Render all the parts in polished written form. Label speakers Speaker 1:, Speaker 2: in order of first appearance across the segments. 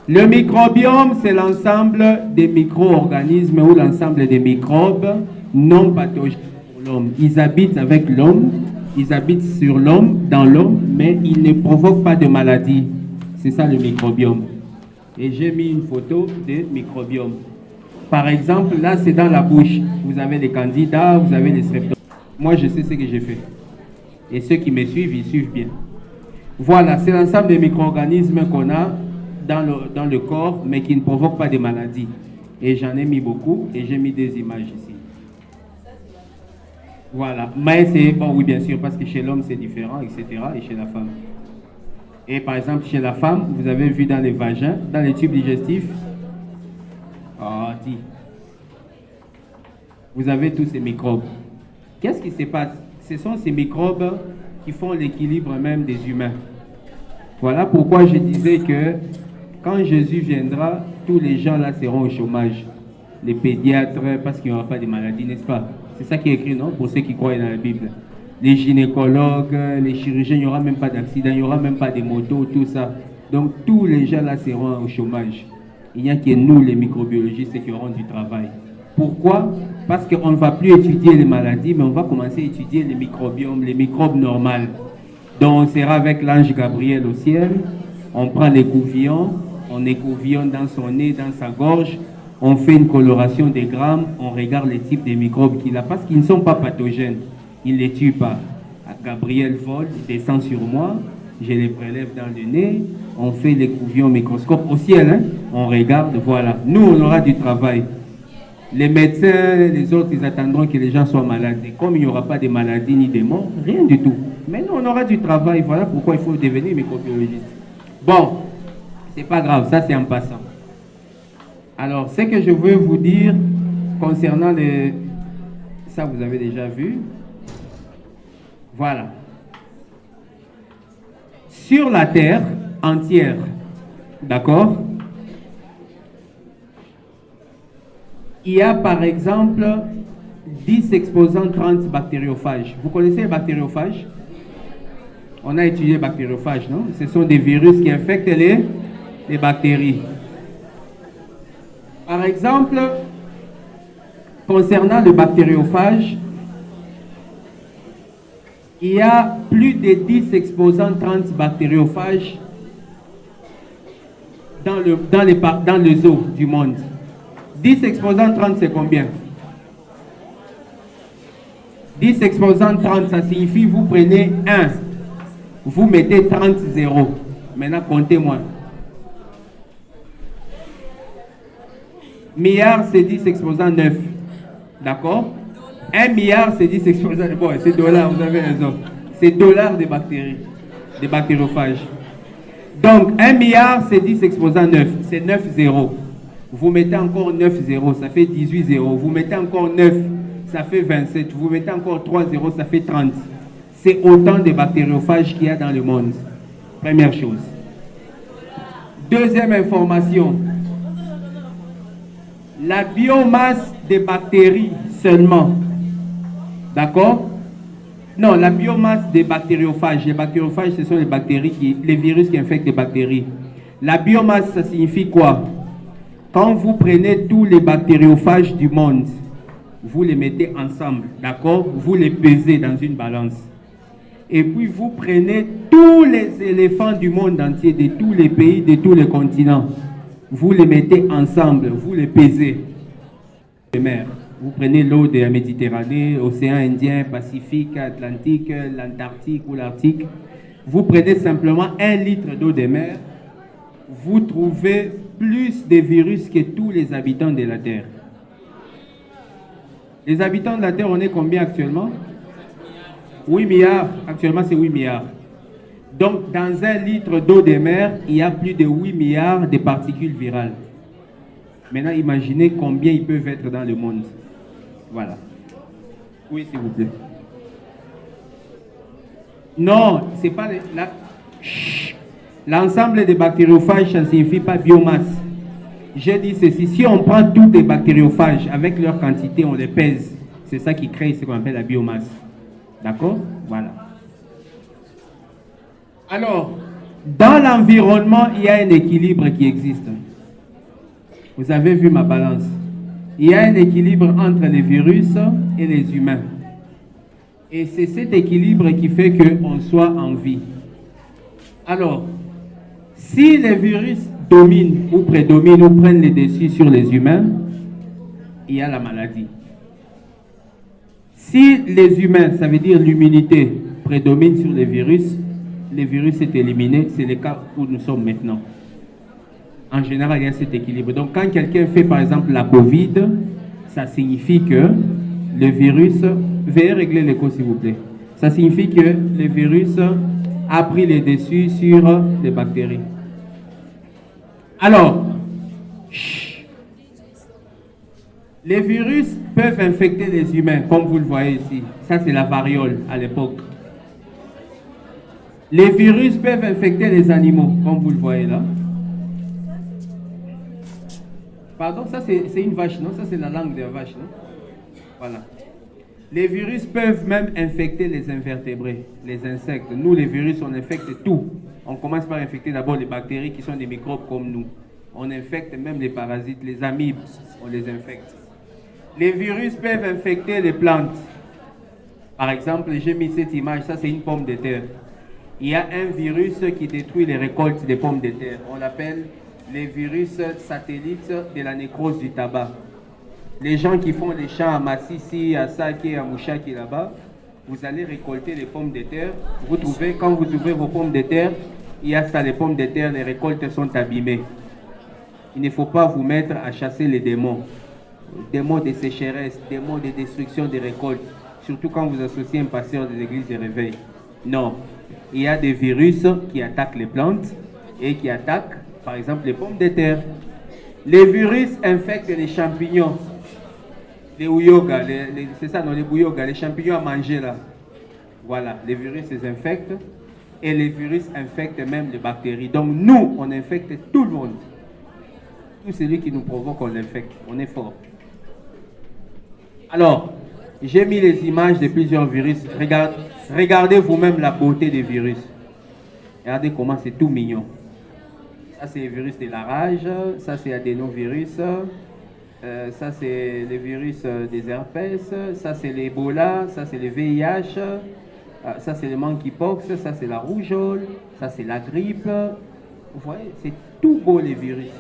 Speaker 1: Le microbiome, c'est l'ensemble des micro-organismes ou l'ensemble des microbes non pathogènes pour l'homme. Ils habitent avec l'homme, ils habitent sur l'homme, dans l'homme, mais ils ne provoquent pas de maladie. C'est ça le microbiome. Et j'ai mis une photo des microbiomes. Par exemple, là, c'est dans la bouche. Vous avez les candidats, vous avez les streptocoques. Moi, je sais ce que j'ai fait. Et ceux qui me suivent, ils suivent bien. Voilà, c'est l'ensemble des micro-organismes qu'on a dans le corps, mais qui ne provoquent pas de maladies. Et j'en ai mis beaucoup, et j'ai mis des images ici. Voilà, mais c'est, bon oui bien sûr, parce que chez l'homme c'est différent, etc., et chez la femme. Et par exemple, chez la femme, vous avez vu dans les vagins, dans les tubes digestifs, vous avez tous ces microbes. Qu'est-ce qui se passe? Ce sont ces microbes qui font l'équilibre même des humains. Voilà pourquoi je disais que quand Jésus viendra, tous les gens là seront au chômage. Les pédiatres, parce qu'il n'y aura pas de maladies, n'est-ce pas? C'est ça qui est écrit, non? Pour ceux qui croient dans la Bible. Les gynécologues, les chirurgiens, il n'y aura même pas d'accident, il n'y aura même pas de motos, tout ça. Donc tous les gens là seront au chômage. Il n'y a que nous, les microbiologistes, qui auront du travail. Pourquoi? Parce qu'on ne va plus étudier les maladies, mais on va commencer à étudier les microbiomes, les microbes normaux. Donc on sera avec l'ange Gabriel au ciel, on prend l'écouvillon, on écouvillonne dans son nez, dans sa gorge, on fait une coloration des grammes, on regarde les types de microbes qu'il a, parce qu'ils ne sont pas pathogènes, ils ne les tuent pas. Gabriel vole, il descend sur moi, je les prélève dans le nez, on fait l'écouvillon microscope au ciel, hein? On regarde, voilà. Nous, on aura du travail. Les médecins, les autres, ils attendront que les gens soient malades. Et comme il n'y aura pas de maladies ni de morts, rien du tout. Mais nous, on aura du travail. Voilà pourquoi il faut devenir microbiologiste. Bon, c'est pas grave, ça c'est en passant. Alors, ce que je veux vous dire concernant les... Ça, vous avez déjà vu. Voilà. Sur la Terre entière, d'accord? Il y a par exemple 10 exposants 30 bactériophages. Vous connaissez les bactériophages? On a étudié les bactériophages, non? Ce sont des virus qui infectent les bactéries. Par exemple, concernant le bactériophage, il y a plus de 10 exposants 30 bactériophages dans le zoo du monde. 10 exposants 30, c'est combien? 10 exposants 30, ça signifie vous prenez 1, vous mettez 30 zéros. Maintenant, comptez-moi. Milliard, c'est 10 exposants 9. D'accord? 1 milliard, c'est 10 exposants... Bon, c'est dollars, vous avez raison. C'est dollars de bactéries, des bactériophages. Donc, 1 milliard, c'est 10 exposants 9. C'est 9 zéros. Vous mettez encore 9 zéros, ça fait 18 zéros. Vous mettez encore 9, ça fait 27. Vous mettez encore 3 zéros, ça fait 30. C'est autant de bactériophages qu'il y a dans le monde. Première chose. Deuxième information. La biomasse des bactéries seulement. D'accord? Non, la biomasse des bactériophages. Les bactériophages, ce sont les bactéries, les virus qui infectent les bactéries. La biomasse, ça signifie quoi? Quand vous prenez tous les bactériophages du monde, vous les mettez ensemble, d'accord? Vous les pesez dans une balance. Et puis vous prenez tous les éléphants du monde entier, de tous les pays, de tous les continents. Vous les mettez ensemble, vous les pesez. Les mers. Vous prenez l'eau de la Méditerranée, océan Indien, Pacifique, Atlantique, l'Antarctique ou l'Arctique. Vous prenez simplement 1 litre d'eau de mer. Vous trouvez plus de virus que tous les habitants de la Terre. Les habitants de la Terre, on est combien actuellement? 8 milliards. Actuellement, c'est 8 milliards. Donc, dans 1 litre d'eau de mer, il y a plus de 8 milliards de particules virales. Maintenant, imaginez combien ils peuvent être dans le monde. Voilà. Oui, s'il vous plaît. Non, c'est pas... L'ensemble des bactériophages, ça ne signifie pas biomasse. J'ai dit ceci, si on prend tous les bactériophages avec leur quantité, on les pèse. C'est ça qui crée ce qu'on appelle la biomasse. D'accord? Voilà. Alors, Dans l'environnement, il y a un équilibre qui existe. Vous avez vu ma balance. Il y a un équilibre entre les virus et les humains. Et c'est cet équilibre qui fait qu'on soit en vie. Alors, si les virus dominent ou prédominent ou prennent les dessus sur les humains, il y a la maladie. Si les humains, ça veut dire l'immunité, prédomine sur les virus est éliminé. C'est le cas où nous sommes maintenant. En général, il y a cet équilibre. Donc, quand quelqu'un fait, par exemple, la COVID, ça signifie que le virus... Veuillez régler l'écho, s'il vous plaît. Ça signifie que le virus a pris les dessus sur les bactéries. Alors, les virus peuvent infecter les humains, comme vous le voyez ici. Ça, c'est la variole à l'époque. Les virus peuvent infecter les animaux, comme vous le voyez là. Pardon, ça c'est une vache, non? Ça c'est la langue de la vache, non? Voilà. Les virus peuvent même infecter les invertébrés, les insectes. Nous, les virus, on infecte tout. On commence par infecter d'abord les bactéries qui sont des microbes comme nous. On infecte même les parasites, les amibes, on les infecte. Les virus peuvent infecter les plantes. Par exemple, j'ai mis cette image, ça c'est une pomme de terre. Il y a un virus qui détruit les récoltes des pommes de terre. On l'appelle les virus satellites de la nécrose du tabac. Les gens qui font les champs à Massissi, à Saké, à Mouchaki là-bas, vous allez récolter les pommes de terre. Vous trouvez, quand vous ouvrez vos pommes de terre, il y a ça, les pommes de terre, les récoltes sont abîmées. Il ne faut pas vous mettre à chasser les démons. Démons de sécheresse, démons de destruction des récoltes. Surtout quand vous associez un pasteur de l'église de réveil. Non. Il y a des virus qui attaquent les plantes et qui attaquent, par exemple, les pommes de terre. Les virus infectent les champignons. Les ouyoga, c'est ça, non, les bouyoga, les champignons à manger là. Voilà, les virus les infectent et les virus infectent même les bactéries. Donc nous, on infecte tout le monde. Tout celui qui nous provoque, on l'infecte. On est fort. Alors, j'ai mis les images de plusieurs virus. Regardez vous-même la beauté des virus. Regardez comment c'est tout mignon. Ça, c'est le virus de la rage. Ça, c'est l'adénovirus. Ça, c'est le virus des herpès. Ça, c'est l'Ebola. Ça, c'est le VIH. Ça, c'est le monkeypox. Ça, c'est la rougeole. Ça, c'est la grippe. Vous voyez, c'est tout beau, les virus.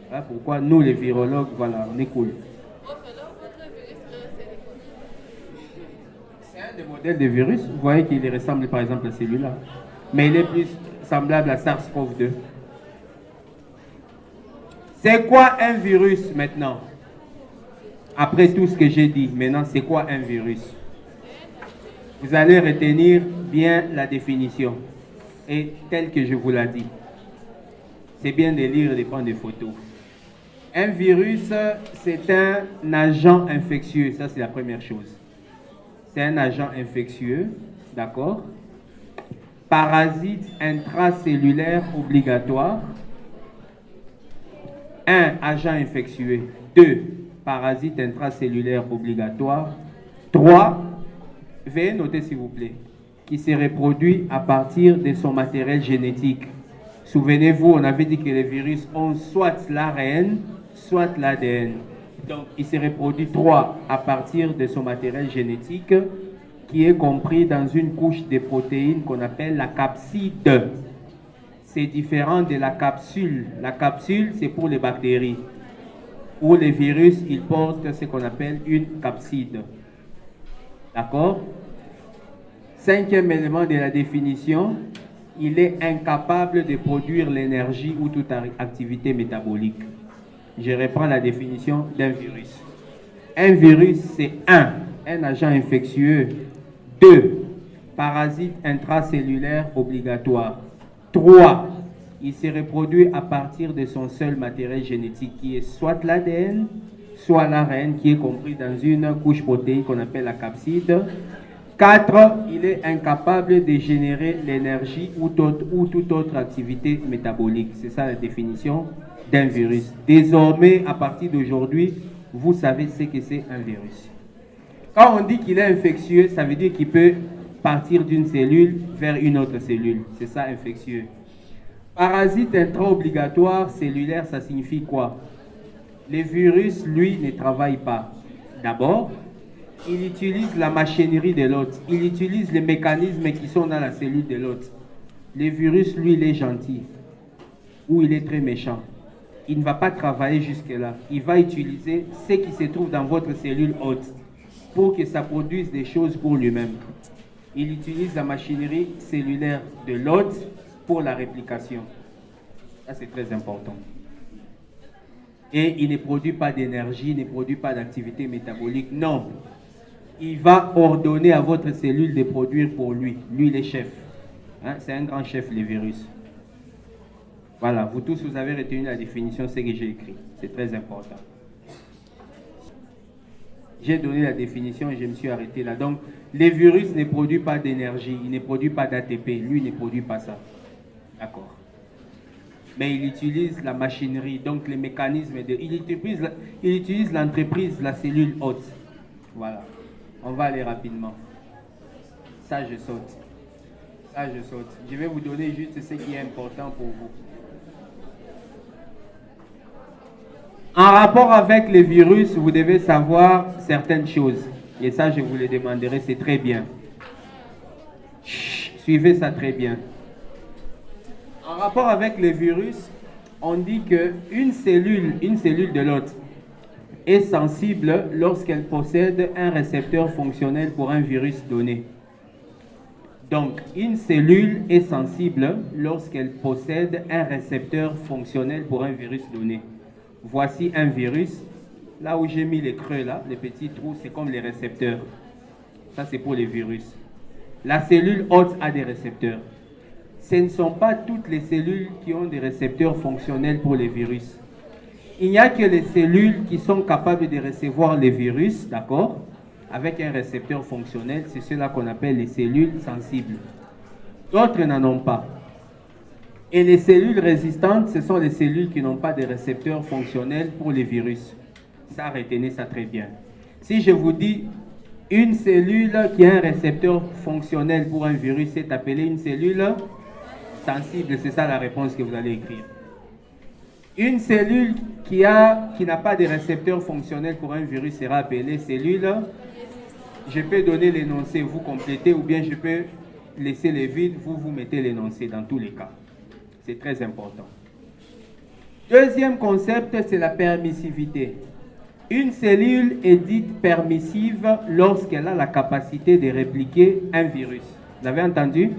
Speaker 1: Voilà pourquoi nous, les virologues, voilà, on est cool. C'est un des modèles de virus. Vous voyez qu'il ressemble, par exemple, à celui-là. Mais il est plus semblable à SARS-CoV-2. C'est quoi un virus maintenant? Après tout ce que j'ai dit, maintenant, c'est quoi un virus? Vous allez retenir bien la définition. Et tel que je vous l'ai dit. C'est bien de lire et de prendre des photos. Un virus, c'est un agent infectieux. Ça, c'est la première chose. C'est un agent infectieux, d'accord? Parasite intracellulaire obligatoire. 1. Agent infectieux. 2. Parasite intracellulaire obligatoire. 3. Veuillez noter s'il vous plaît. Qui se reproduit à partir de son matériel génétique. Souvenez-vous, on avait dit que les virus ont soit l'ARN, soit l'ADN. Donc, il se reproduit 3 à partir de son matériel génétique qui est compris dans une couche de protéines qu'on appelle la capside. C'est différent de la capsule. La capsule, c'est pour les bactéries. Ou les virus, ils portent ce qu'on appelle une capside. D'accord? 5e élément de la définition, il est incapable de produire l'énergie ou toute activité métabolique. Je reprends la définition d'un virus. Un virus, c'est 1. Un agent infectieux. 2. Parasite intracellulaire obligatoire. 3. Il se reproduit à partir de son seul matériel génétique qui est soit l'ADN, soit l'ARN qui est compris dans une couche protéique qu'on appelle la capside. 4. Il est incapable de générer l'énergie ou toute autre activité métabolique. C'est ça la définition d'un virus. Désormais, à partir d'aujourd'hui, vous savez ce que c'est un virus. Quand on dit qu'il est infectieux, ça veut dire qu'il peut partir d'une cellule vers une autre cellule. C'est ça, infectieux. Parasite intra-obligatoire cellulaire, ça signifie quoi? Les virus, lui, ne travaillent pas. D'abord, il utilise la machinerie de l'autre. Il utilise les mécanismes qui sont dans la cellule de l'autre. Le virus, lui, il est gentil ou il est très méchant. Il ne va pas travailler jusque-là. Il va utiliser ce qui se trouve dans votre cellule hôte pour que ça produise des choses pour lui-même. Il utilise la machinerie cellulaire de l'hôte pour la réplication. Ça, c'est très important. Et il ne produit pas d'énergie, ne produit pas d'activité métabolique. Non. Il va ordonner à votre cellule de produire pour lui. Lui, il est chef. Hein? C'est un grand chef, le virus. Voilà, vous tous, vous avez retenu la définition, c'est que j'ai écrit. C'est très important. J'ai donné la définition et je me suis arrêté là. Donc, les virus ne produisent pas d'énergie, il ne produit pas d'ATP. Lui, il ne produit pas ça. D'accord. Mais il utilise la machinerie, donc les mécanismes. Il utilise l'entreprise, la cellule hôte. Voilà. On va aller rapidement. Ça, je saute. Ça, je saute. Je vais vous donner juste ce qui est important pour vous. En rapport avec les virus, vous devez savoir certaines choses. Et ça, je vous les demanderai, c'est très bien. Chut, suivez ça très bien. En rapport avec les virus, on dit qu'une cellule de l'autre est sensible lorsqu'elle possède un récepteur fonctionnel pour un virus donné. Donc, une cellule est sensible lorsqu'elle possède un récepteur fonctionnel pour un virus donné. Voici un virus. Là où j'ai mis les creux, là, les petits trous, c'est comme les récepteurs. Ça, c'est pour les virus. La cellule hôte a des récepteurs. Ce ne sont pas toutes les cellules qui ont des récepteurs fonctionnels pour les virus. Il n'y a que les cellules qui sont capables de recevoir les virus, d'accord, avec un récepteur fonctionnel. C'est cela qu'on appelle les cellules sensibles. D'autres n'en ont pas. Et les cellules résistantes, ce sont les cellules qui n'ont pas de récepteurs fonctionnels pour les virus. Ça, retenez ça très bien. Si je vous dis une cellule qui a un récepteur fonctionnel pour un virus, c'est appelée une cellule sensible. C'est ça la réponse que vous allez écrire. Une cellule qui n'a pas de récepteur fonctionnel pour un virus sera appelée cellule. Je peux donner l'énoncé, vous complétez, ou bien je peux laisser les vides, vous mettez l'énoncé dans tous les cas. C'est très important. Deuxième concept, c'est la permissivité. Une cellule est dite permissive lorsqu'elle a la capacité de répliquer un virus. Vous avez entendu?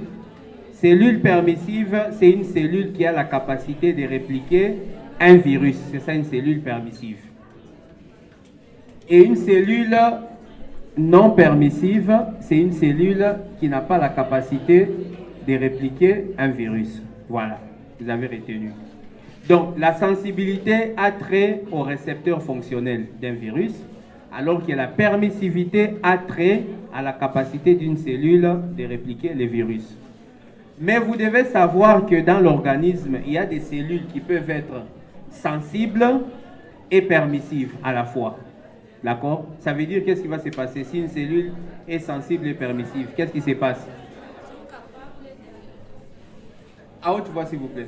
Speaker 1: Cellule permissive, c'est une cellule qui a la capacité de répliquer un virus. C'est ça une cellule permissive. Et une cellule non permissive, c'est une cellule qui n'a pas la capacité de répliquer un virus. Voilà. Vous avez retenu. Donc, la sensibilité a trait au récepteur fonctionnel d'un virus, alors que la permissivité a trait à la capacité d'une cellule de répliquer les virus. Mais vous devez savoir que dans l'organisme, il y a des cellules qui peuvent être sensibles et permissives à la fois. D'accord? Ça veut dire qu'est-ce qui va se passer si une cellule est sensible et permissive? Qu'est-ce qui se passe? À haute voix, s'il vous plaît.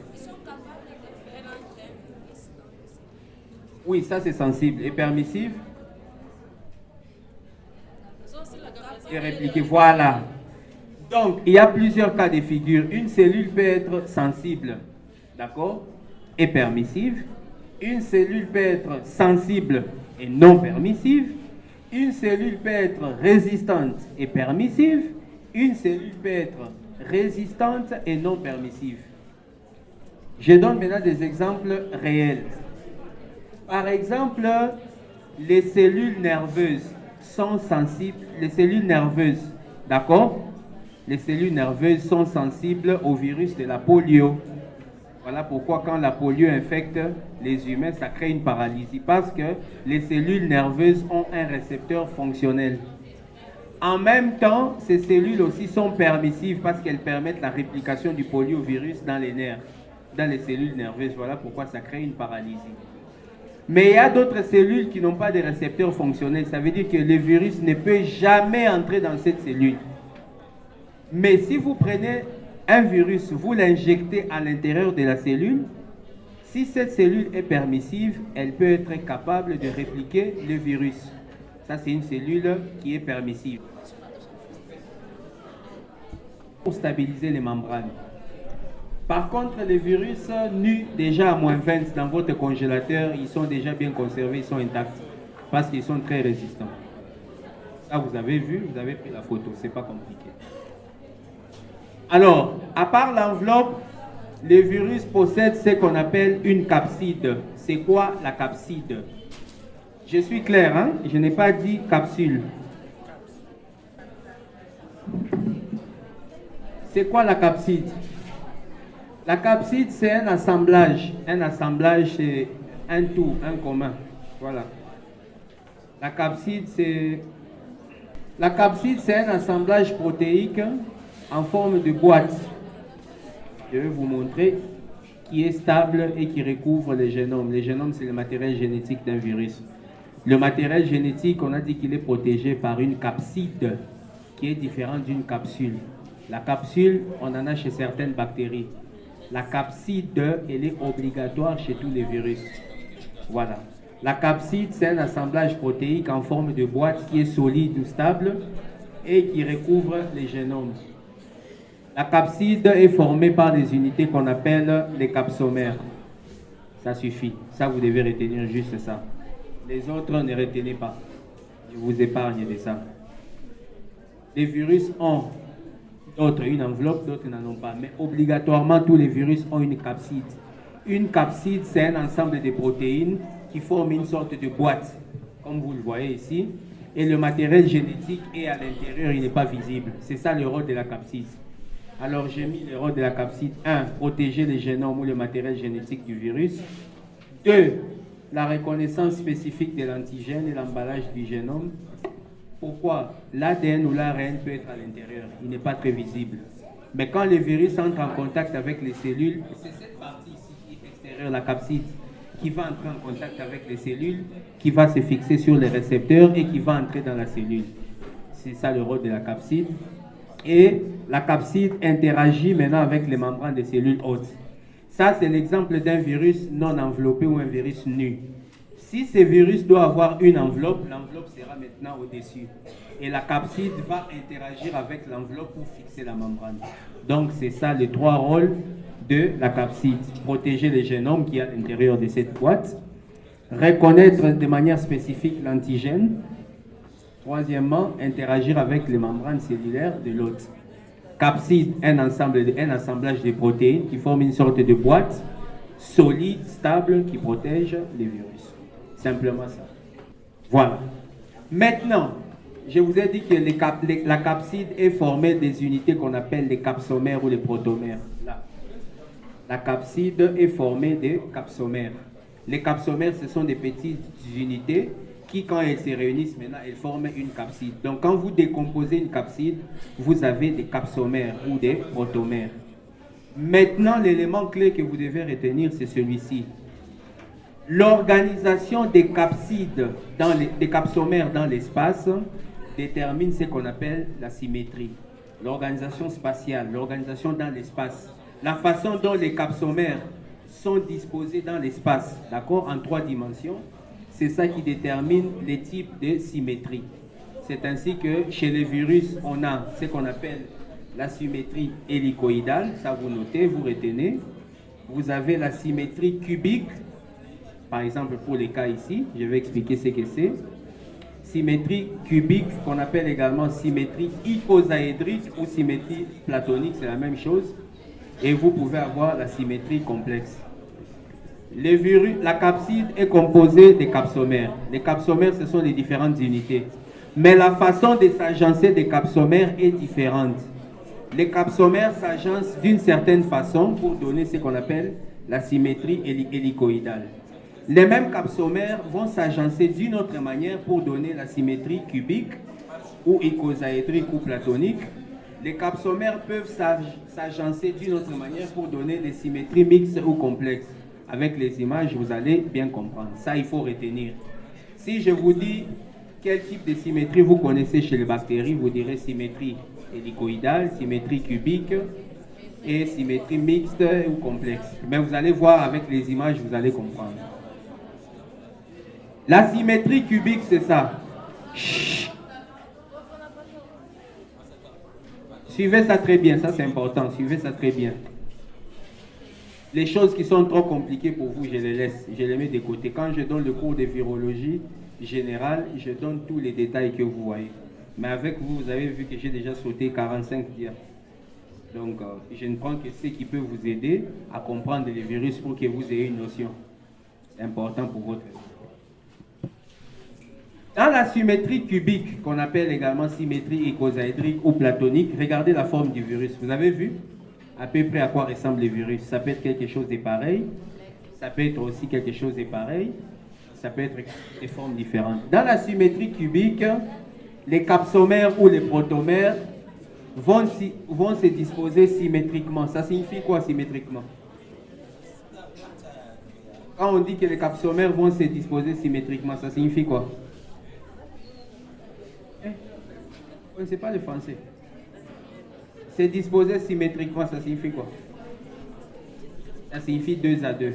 Speaker 1: Oui, ça c'est sensible. Et permissive? Et répliquer. Voilà. Donc, il y a plusieurs cas de figure. Une cellule peut être sensible, d'accord, et permissive. Une cellule peut être sensible et non permissive. Une cellule peut être résistante et permissive. Une cellule peut être résistante et non permissive. Je donne maintenant des exemples réels. Par exemple, les cellules nerveuses sont sensibles. Les cellules nerveuses, d'accord? Les cellules nerveuses sont sensibles au virus de la polio. Voilà pourquoi quand la polio infecte les humains, ça crée une paralysie. Parce que les cellules nerveuses ont un récepteur fonctionnel. En même temps, ces cellules aussi sont permissives parce qu'elles permettent la réplication du poliovirus dans les nerfs, dans les cellules nerveuses. Voilà pourquoi ça crée une paralysie. Mais il y a d'autres cellules qui n'ont pas de récepteurs fonctionnels. Ça veut dire que le virus ne peut jamais entrer dans cette cellule. Mais si vous prenez un virus, vous l'injectez à l'intérieur de la cellule, si cette cellule est permissive, elle peut être capable de répliquer le virus. Ça, c'est une cellule qui est permissive. Pour stabiliser les membranes. Par contre, les virus nus déjà à -20 dans votre congélateur, ils sont déjà bien conservés, ils sont intacts parce qu'ils sont très résistants. Ça, vous avez vu, vous avez pris la photo, c'est pas compliqué. Alors, à part l'enveloppe, les virus possèdent ce qu'on appelle une capside. C'est quoi la capside? Je suis clair, hein? Je n'ai pas dit capsule. C'est quoi la capside? La capside, c'est un assemblage. Un assemblage, c'est un tout, un commun. Voilà. La capside, c'est un assemblage protéique en forme de boîte. Je vais vous montrer, qui est stable et qui recouvre les génomes. Les génomes, c'est le matériel génétique d'un virus. Le matériel génétique, on a dit qu'il est protégé par une capside qui est différente d'une capsule. La capsule, on en a chez certaines bactéries. La capside, elle est obligatoire chez tous les virus. Voilà. La capside, c'est un assemblage protéique en forme de boîte qui est solide ou stable et qui recouvre les génomes. La capside est formée par des unités qu'on appelle les capsomères. Ça suffit. Ça, vous devez retenir juste ça. Les autres, ne retenez pas. Je vous épargne de ça. Les virus ont d'autres une enveloppe, d'autres n'en ont pas. Mais obligatoirement, tous les virus ont une capside. Une capside, c'est un ensemble de protéines qui forment une sorte de boîte, comme vous le voyez ici. Et le matériel génétique est à l'intérieur, il n'est pas visible. C'est ça le rôle de la capside. Alors, j'ai mis le rôle de la capside. 1. Protéger les génomes ou le matériel génétique du virus. 2. La reconnaissance spécifique de l'antigène et l'emballage du génome. Pourquoi? L'ADN ou l'ARN peut être à l'intérieur. Il n'est pas très visible. Mais quand le virus entre en contact avec les cellules, c'est cette partie ici qui est extérieure, la capside, qui va entrer en contact avec les cellules, qui va se fixer sur les récepteurs et qui va entrer dans la cellule. C'est ça le rôle de la capside. Et la capside interagit maintenant avec les membranes des cellules hôtes. Ça, c'est l'exemple d'un virus non enveloppé ou un virus nu. Si ce virus doit avoir une enveloppe, l'enveloppe sera maintenant au-dessus. Et la capside va interagir avec l'enveloppe pour fixer la membrane. Donc, c'est ça les trois rôles de la capside. Protéger les génomes qui est à l'intérieur de cette boîte. Reconnaître de manière spécifique l'antigène. Troisièmement, interagir avec les membranes cellulaires de l'hôte. Capside, un assemblage de protéines qui forment une sorte de boîte solide, stable, qui protège les virus. Simplement ça. Voilà. Maintenant, je vous ai dit que la capside est formée des unités qu'on appelle les capsomères ou les protomères. Là. La capside est formée des capsomères. Les capsomères, ce sont des petites unités qui, quand elles se réunissent, maintenant, elles forment une capside. Donc, quand vous décomposez une capside, vous avez des capsomères ou des protomères. Maintenant, l'élément clé que vous devez retenir, c'est celui-ci. L'organisation des capsides, des capsomères dans l'espace, détermine ce qu'on appelle la symétrie. L'organisation spatiale, l'organisation dans l'espace. La façon dont les capsomères sont disposés dans l'espace, d'accord, en 3 dimensions, c'est ça qui détermine les types de symétrie. C'est ainsi que chez les virus, on a ce qu'on appelle la symétrie hélicoïdale, ça vous notez, vous retenez. Vous avez la symétrie cubique, par exemple pour les cas ici, je vais expliquer ce que c'est. Symétrie cubique, qu'on appelle également symétrie icosaédrique ou symétrie platonique, c'est la même chose. Et vous pouvez avoir la symétrie complexe. La capside est composée des capsomères. Les capsomères, ce sont les différentes unités. Mais la façon de s'agencer des capsomères est différente. Les capsomères s'agencent d'une certaine façon pour donner ce qu'on appelle la symétrie hélicoïdale. Les mêmes capsomères vont s'agencer d'une autre manière pour donner la symétrie cubique ou icosaédrique ou platonique. Les capsomères peuvent s'agencer d'une autre manière pour donner les symétries mixtes ou complexes. Avec les images, vous allez bien comprendre. Ça, il faut retenir. Si je vous dis quel type de symétrie vous connaissez chez les bactéries, vous direz symétrie hélicoïdale, symétrie cubique et symétrie mixte ou complexe. Mais vous allez voir avec les images, vous allez comprendre. La symétrie cubique, c'est ça. Chut. Suivez ça très bien, ça c'est important, suivez ça très bien. Les choses qui sont trop compliquées pour vous, je les laisse, je les mets de côté. Quand je donne le cours de virologie générale, je donne tous les détails que vous voyez. Mais avec vous, vous avez vu que j'ai déjà sauté 45 dias. Donc, je ne prends que ce qui peut vous aider à comprendre les virus pour que vous ayez une notion. C'est important pour votre vie. Dans la symétrie cubique, qu'on appelle également symétrie icosaédrique ou platonique, regardez la forme du virus. Vous avez vu à peu près à quoi ressemble le virus? Ça peut être quelque chose de pareil, ça peut être aussi quelque chose de pareil, ça peut être des formes différentes. Dans la symétrie cubique, les capsomères ou les protomères vont se disposer symétriquement. Ça signifie quoi symétriquement? Quand on dit que les capsomères vont se disposer symétriquement, ça signifie quoi? On ne sait pas le français. Se disposer symétriquement, ça signifie quoi? Ça signifie 2 à 2.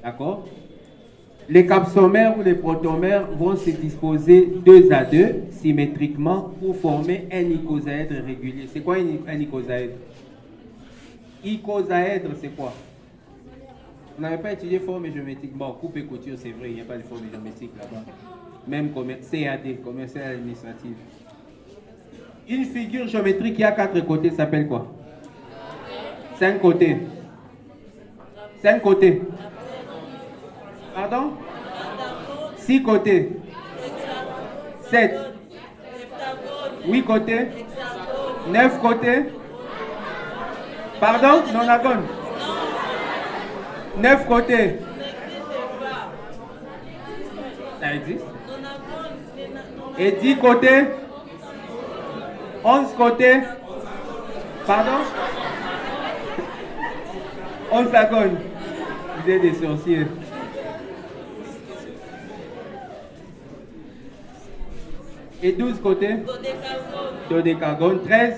Speaker 1: D'accord? Les capsomères ou les protomères vont se disposer 2 à 2 symétriquement pour former un icosaèdre régulier. C'est quoi un icosaèdre? Icosaèdre, c'est quoi? Vous n'avez pas étudié forme géométrique. Bon, coupe et couture, c'est vrai, il n'y a pas de forme géométrique là-bas. Même comme CAD, commercial administratif. Une figure géométrique qui a 4 côtés s'appelle quoi? 5 côtés. 5 côtés. Pardon? 6 côtés. 7. 8 côtés. 9 côtés. Pardon? Nonagone. 9 côtés. Ça existe? Et 10 côtés? 11 côtés? Pardon? 11 agones. Vous êtes des sorciers. Et 12 côtés? Dodécagone. 13?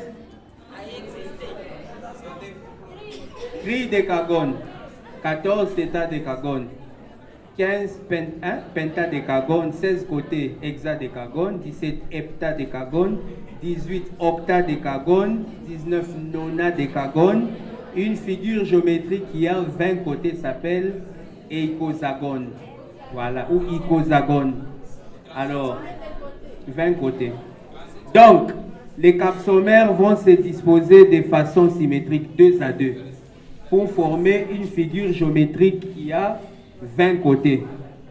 Speaker 1: Tridécagone. 14 tétradécagone. 15 pentadécagone. 16 côtés hexadécagone. 17 heptadécagone. 18 octadécagone. 19 nonadécagone. Une figure géométrique qui a 20 côtés s'appelle icosagone. Voilà, ou icosagone. Alors, 20 côtés. Donc, les capsomères vont se disposer de façon symétrique 2 à 2 pour former une figure géométrique qui a 20 côtés.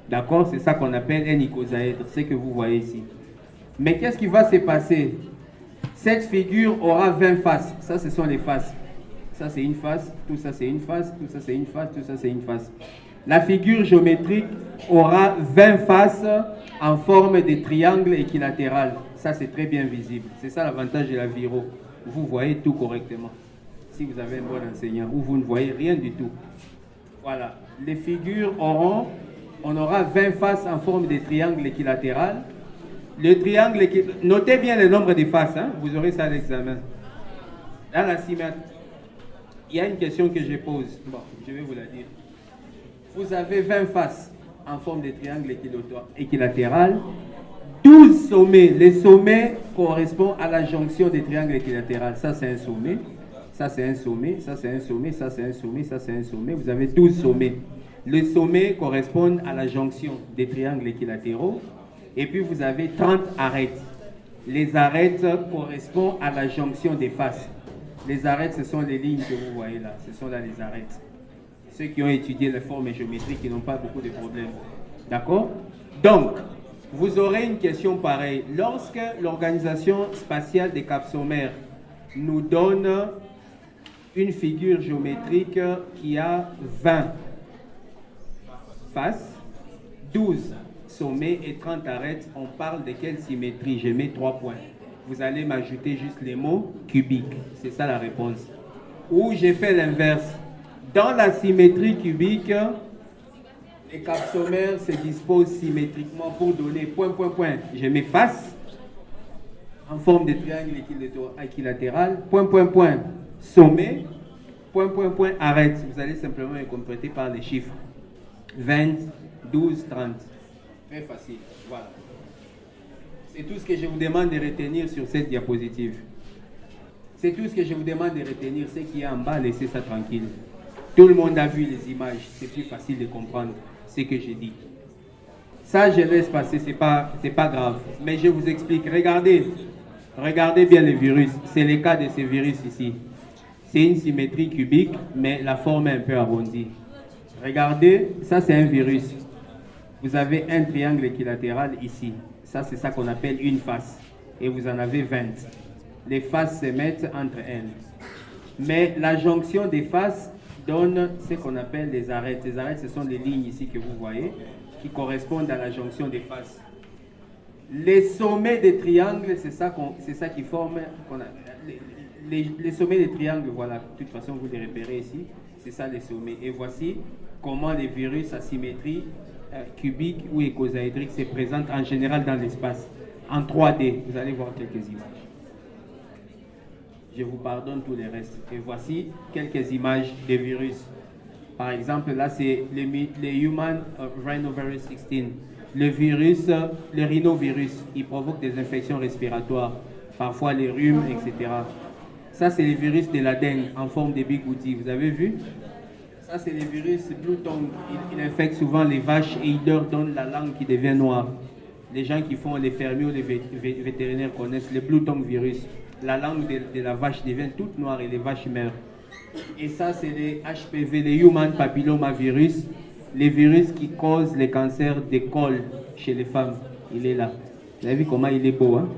Speaker 1: D'accord? C'est ça qu'on appelle un icosaèdre, ce que vous voyez ici. Mais qu'est-ce qui va se passer? Cette figure aura 20 faces. Ça, ce sont les faces. Ça, c'est une face. Tout ça, c'est une face. Tout ça, c'est une face. Tout ça, c'est une face. La figure géométrique aura 20 faces en forme de triangle équilatéral. Ça, c'est très bien visible. C'est ça l'avantage de la viro. Vous voyez tout correctement. Si vous avez un bon enseignant, ou vous ne voyez rien du tout. Voilà. Les figures auront, on aura 20 faces en forme de triangle équilatéral. Le triangle équilatéral, notez bien le nombre de faces, hein? Vous aurez ça à l'examen. Dans la symétrie, il y a une question que je pose. Bon, je vais vous la dire. Vous avez 20 faces en forme de triangle équilatéral, 12 sommets. Les sommets correspondent à la jonction des triangles équilatéraux. Ça, c'est un sommet. Ça, c'est un sommet. Ça, c'est un sommet. Ça, c'est un sommet. Ça, c'est un sommet. Vous avez 12 sommets. Les sommets correspondent à la jonction des triangles équilatéraux. Et puis, vous avez 30 arêtes. Les arêtes correspondent à la jonction des faces. Les arêtes, ce sont les lignes que vous voyez là. Ce sont là les arêtes. Ceux qui ont étudié les formes géométriques, qui n'ont pas beaucoup de problèmes. D'accord? Donc, vous aurez une question pareille. Lorsque l'Organisation spatiale des capsomères nous donne une figure géométrique qui a 20 faces, 12 sommets et 30 arêtes, on parle de quelle symétrie? Je mets 3 points. Vous allez m'ajouter juste les mots cubiques. C'est ça la réponse. Ou j'ai fait l'inverse. Dans la symétrie cubique, les capsomères se disposent symétriquement pour donner point, point, point. Je mets face. en forme de triangle équilatéral, point, point, point, sommet, point, point, point, arrête. Vous allez simplement les compléter par les chiffres. 20, 12, 30. Très facile, voilà. C'est tout ce que je vous demande de retenir sur cette diapositive. C'est tout ce que je vous demande de retenir. Ce qui est en bas, laissez ça tranquille. Tout le monde a vu les images. C'est plus facile de comprendre ce que j'ai dit. Ça, je laisse passer, c'est pas grave. Mais je vous explique. Regardez bien le virus. C'est le cas de ce virus ici. C'est une symétrie cubique, mais la forme est un peu arrondie. Regardez, ça c'est un virus. Vous avez un triangle équilatéral ici. Ça, c'est ça qu'on appelle une face. Et vous en avez 20. Les faces se mettent entre elles. Mais la jonction des faces donne ce qu'on appelle des arêtes. Les arêtes, ce sont les lignes ici que vous voyez, qui correspondent à la jonction des faces. Les sommets des triangles, c'est ça qui forme... Les sommets des triangles, voilà, de toute façon, vous les repérez ici. C'est ça les sommets. Et voici comment les virus à symétrie cubique ou écosaédrique se présentent en général dans l'espace. En 3D, vous allez voir quelques images. Je vous pardonne tous les restes. Et voici quelques images des virus. Par exemple, là, c'est les Human Rhinovirus 16. Le virus, le rhinovirus, il provoque des infections respiratoires, parfois les rhumes, etc. Ça, c'est le virus de la dengue en forme de bigoudi. Vous avez vu? Ça, c'est le virus Blue Tongue. Il infecte souvent les vaches et il leur donne la langue qui devient noire. Les gens qui font les fermiers ou les vétérinaires connaissent le Blue Tongue virus. La langue de la vache devient toute noire et les vaches meurent. Et ça, c'est les HPV, les Human Papillomavirus, les virus qui causent les cancers des cols chez les femmes. Il est là. Vous avez vu comment il est beau, hein?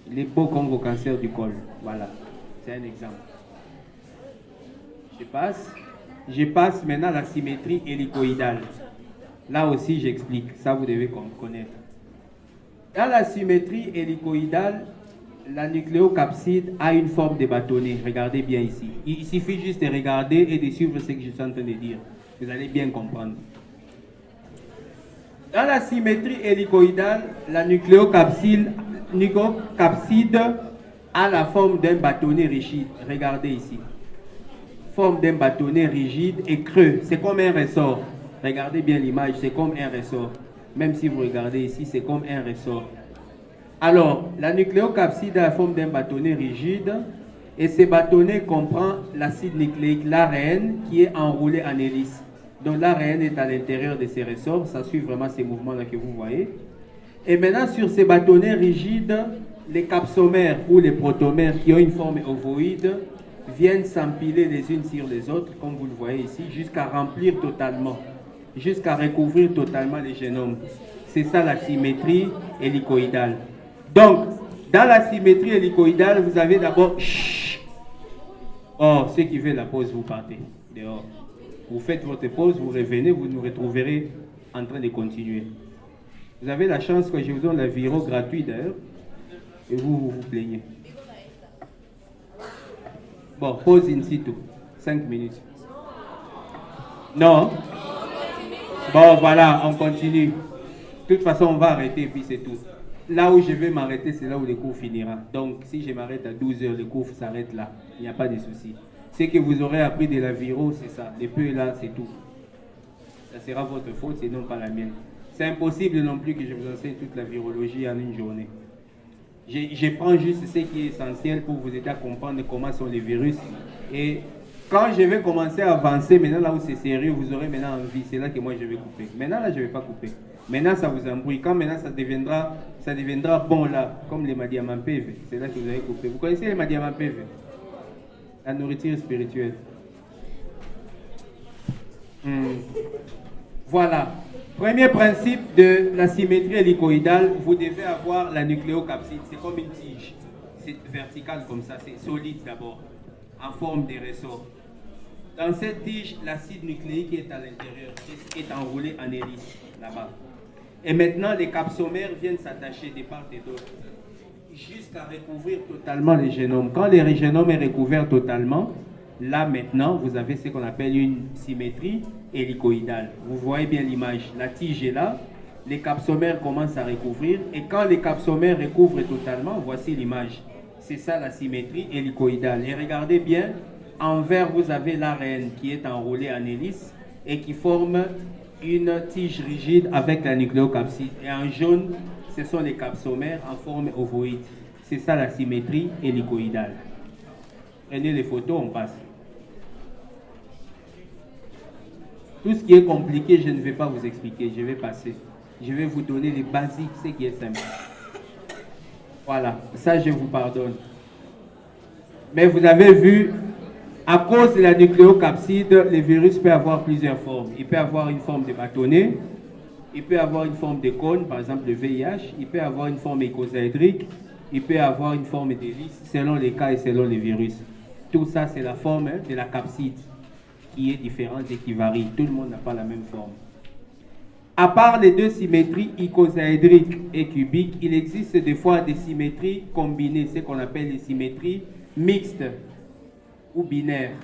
Speaker 1: Il est beau comme au cancer du col. Voilà. C'est un exemple. Je passe maintenant à la symétrie hélicoïdale. Là aussi, j'explique. Ça, vous devez connaître. Dans la symétrie hélicoïdale, la nucléocapside a une forme de bâtonnet. Regardez bien ici. Il suffit juste de regarder et de suivre ce que je suis en train de dire. Vous allez bien comprendre. Dans la symétrie hélicoïdale, la nucléocapside a la forme d'un bâtonnet rigide. Regardez ici. Forme d'un bâtonnet rigide et creux. C'est comme un ressort. Regardez bien l'image, c'est comme un ressort. Même si vous regardez ici, c'est comme un ressort. Alors, la nucléocapside a la forme d'un bâtonnet rigide et ce bâtonnet comprend l'acide nucléique, l'ARN, qui est enroulé en hélice. Donc l'ARN est à l'intérieur de ces ressorts, ça suit vraiment ces mouvements-là que vous voyez. Et maintenant, sur ces bâtonnets rigides, les capsomères ou les protomères qui ont une forme ovoïde viennent s'empiler les unes sur les autres, comme vous le voyez ici, jusqu'à remplir totalement, jusqu'à recouvrir totalement les génomes. C'est ça la symétrie hélicoïdale. Donc, dans la symétrie hélicoïdale, vous avez d'abord... Oh, ceux qui veulent la pause, vous partez dehors. Vous faites votre pause, vous revenez, vous nous retrouverez en train de continuer. Vous avez la chance que je vous donne la viro gratuit d'ailleurs, et vous vous plaignez. Bon, pause in situ, 5 minutes. Non? Bon, voilà, on continue. De toute façon, on va arrêter et puis c'est tout. Là où je vais m'arrêter, c'est là où le cours finira. Donc, si je m'arrête à 12 heures, le cours s'arrête là. Il n'y a pas de souci. Ce que vous aurez appris de la viro, c'est ça. Les peu là, c'est tout. Ça sera votre faute, c'est non pas la mienne. C'est impossible non plus que je vous enseigne toute la virologie en une journée. Je prends juste ce qui est essentiel pour vous aider à comprendre comment sont les virus. Et quand je vais commencer à avancer, maintenant là où c'est sérieux, vous aurez maintenant envie. C'est là que moi je vais couper. Maintenant là, je ne vais pas couper. Maintenant, ça vous embrouille. Quand maintenant, ça deviendra bon là, comme les Madiaman PV. C'est là que vous allez couper. Vous connaissez les Madiaman PV? La nourriture spirituelle. Voilà. Premier principe de la symétrie hélicoïdale, vous devez avoir la nucléocapside. C'est comme une tige. C'est vertical comme ça, c'est solide d'abord, en forme de ressort. Dans cette tige, l'acide nucléique est à l'intérieur, est enroulé en hélice, là-bas. Et maintenant, les capsomères viennent s'attacher de part et d'autre, jusqu'à recouvrir totalement les génomes. Quand le génome est recouvert totalement, là maintenant, vous avez ce qu'on appelle une symétrie hélicoïdale. Vous voyez bien l'image. La tige est là, les capsomères commencent à recouvrir. Et quand les capsomères recouvrent totalement, voici l'image. C'est ça la symétrie hélicoïdale. Et regardez bien, en vert, vous avez l'ARN qui est enroulé en hélice et qui forme une tige rigide avec la nucléocapside. Et en jaune, ce sont les capsomères en forme ovoïde. C'est ça la symétrie hélicoïdale. Prenez les photos, on passe. Tout ce qui est compliqué, je ne vais pas vous expliquer, je vais passer. Je vais vous donner les basiques, ce qui est simple. Voilà, ça je vous pardonne. Mais vous avez vu, à cause de la nucléocapside, le virus peut avoir plusieurs formes. Il peut avoir une forme de bâtonnet, il peut avoir une forme de cône, par exemple le VIH, il peut avoir une forme icosaédrique, il peut avoir une forme d'hélice, selon les cas et selon les virus. Tout ça, c'est la forme de la capside qui est différente et qui varie. Tout le monde n'a pas la même forme. À part les deux symétries icosaédriques et cubiques, il existe des fois des symétries combinées, ce qu'on appelle les symétries mixtes ou binaires.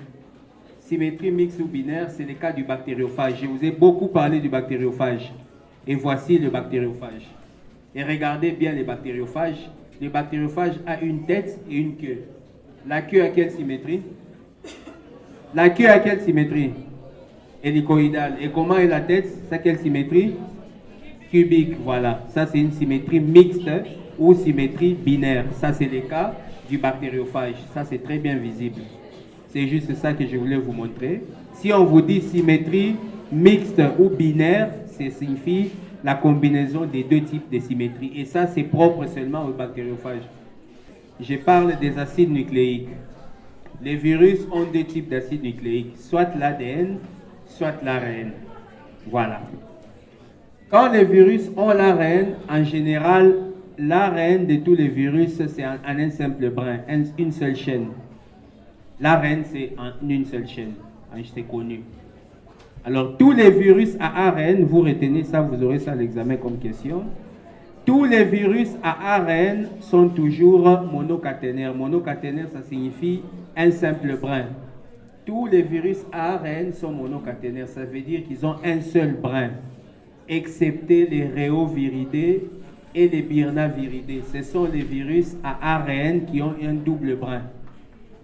Speaker 1: Symétrie mixte ou binaire, c'est le cas du bactériophage. Je vous ai beaucoup parlé du bactériophage. Et voici le bactériophage. Et regardez bien les bactériophages. Le bactériophage a une tête et une queue. La queue a quelle symétrie? La queue a quelle symétrie? Hélicoïdale. Et comment est la tête? Ça, quelle symétrie? Cubique, voilà. Ça, c'est une symétrie mixte ou symétrie binaire. Ça, c'est le cas du bactériophage. Ça, c'est très bien visible. C'est juste ça que je voulais vous montrer. Si on vous dit symétrie mixte ou binaire, ça signifie la combinaison des deux types de symétrie. Et ça, c'est propre seulement au bactériophage. Je parle des acides nucléiques. Les virus ont deux types d'acides nucléiques, soit l'ADN, soit l'ARN. Voilà. Quand les virus ont l'ARN, en général, l'ARN de tous les virus, c'est en un simple brin, une seule chaîne. L'ARN, c'est en une seule chaîne. C'est connu. Alors, tous les virus à ARN, vous retenez ça, vous aurez ça à l'examen comme question. Tous les virus à ARN sont toujours monocaténaires. Monocaténaire, ça signifie un simple brin. Tous les virus à ARN sont monocaténaires. Ça veut dire qu'ils ont un seul brin, excepté les réoviridés et les birnaviridés. Ce sont les virus à ARN qui ont un double brin.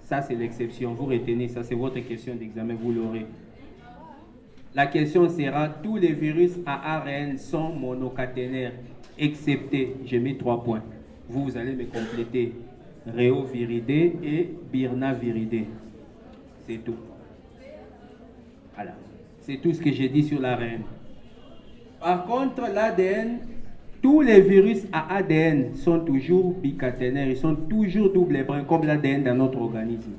Speaker 1: Ça, c'est l'exception. Vous retenez ça, c'est votre question d'examen, vous l'aurez. La question sera, tous les virus à ARN sont monocaténaires, excepté, j'ai mis 3 points. Vous allez me compléter. Réoviridés et birnaviridés. C'est tout. Voilà. C'est tout ce que j'ai dit sur l'ARN. Par contre, l'ADN, tous les virus à ADN sont toujours bicaténaires, ils sont toujours double brun, comme l'ADN dans notre organisme.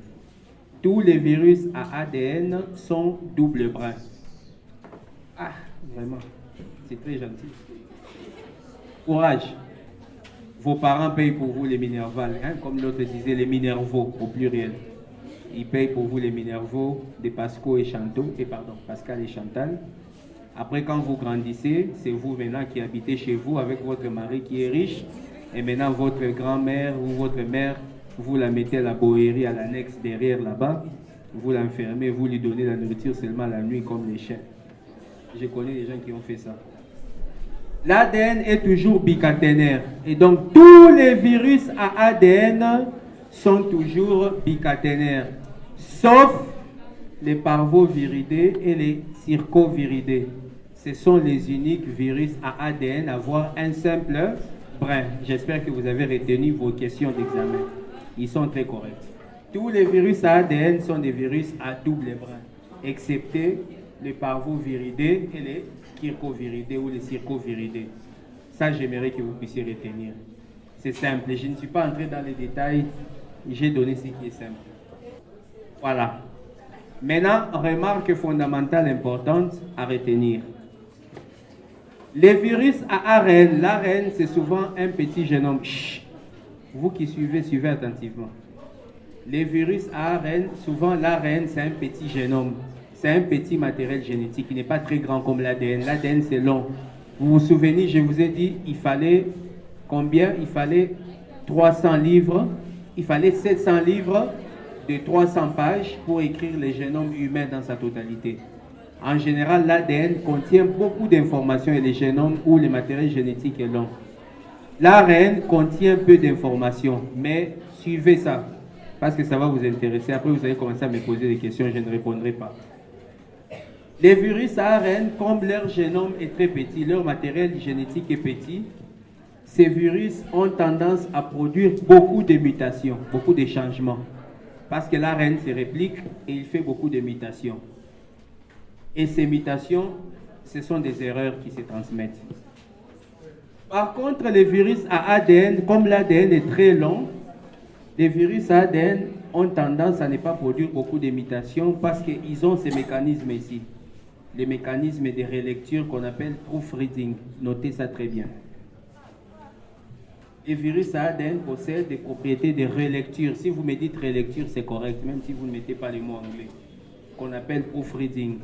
Speaker 1: Tous les virus à ADN sont double brun. Ah, vraiment, c'est très gentil. Courage. Vos parents payent pour vous les Minerval, hein, comme l'autre disait, les Minervaux au pluriel. Ils payent pour vous les Minervaux de Pascal et Chantal. Après, quand vous grandissez, c'est vous maintenant qui habitez chez vous avec votre mari qui est riche. Et maintenant, votre grand-mère ou votre mère, vous la mettez à la bohérie, à l'annexe derrière là-bas. Vous l'enfermez, vous lui donnez la nourriture seulement la nuit comme les chiens. Je connais des gens qui ont fait ça. L'ADN est toujours bicaténaire. Et donc, tous les virus à ADN sont toujours bicaténaires. Sauf les parvoviridés et les circoviridés. Ce sont les uniques virus à ADN à avoir un simple brin. J'espère que vous avez retenu vos questions d'examen. Ils sont très corrects. Tous les virus à ADN sont des virus à double brin, excepté les parvoviridés et les circoviridés ou les circoviridés. Ça, j'aimerais que vous puissiez retenir. C'est simple. Je ne suis pas entré dans les détails. J'ai donné ce qui est simple. Voilà. Maintenant, remarque fondamentale importante à retenir. Les virus à ARN, l'ARN, c'est souvent un petit génome. Chut. Vous qui suivez, suivez attentivement. Les virus à ARN, souvent l'ARN, c'est un petit génome. C'est un petit matériel génétique qui n'est pas très grand comme l'ADN. L'ADN, c'est long. Vous vous souvenez, je vous ai dit, il fallait combien? Il fallait 300 livres. Il fallait 700 livres de 300 pages pour écrire le génome humain dans sa totalité. En général, l'ADN contient beaucoup d'informations et le génome ou le matériel génétique est long. L'ARN contient peu d'informations, mais suivez ça, parce que ça va vous intéresser. Après, vous allez commencer à me poser des questions, je ne répondrai pas. Les virus ARN, comme leur génome est très petit, leur matériel génétique est petit, ces virus ont tendance à produire beaucoup de mutations, beaucoup de changements. Parce que l'ARN se réplique et il fait beaucoup de mutations. Et ces mutations, ce sont des erreurs qui se transmettent. Par contre, les virus à ADN, comme l'ADN est très long, les virus à ADN ont tendance à ne pas produire beaucoup de mutations parce qu'ils ont ces mécanismes ici. Les mécanismes de relecture qu'on appelle proofreading. Notez ça très bien. Les virus à ADN possèdent des propriétés de relecture. Si vous me dites relecture, c'est correct, même si vous ne mettez pas les mots anglais, qu'on appelle proofreading.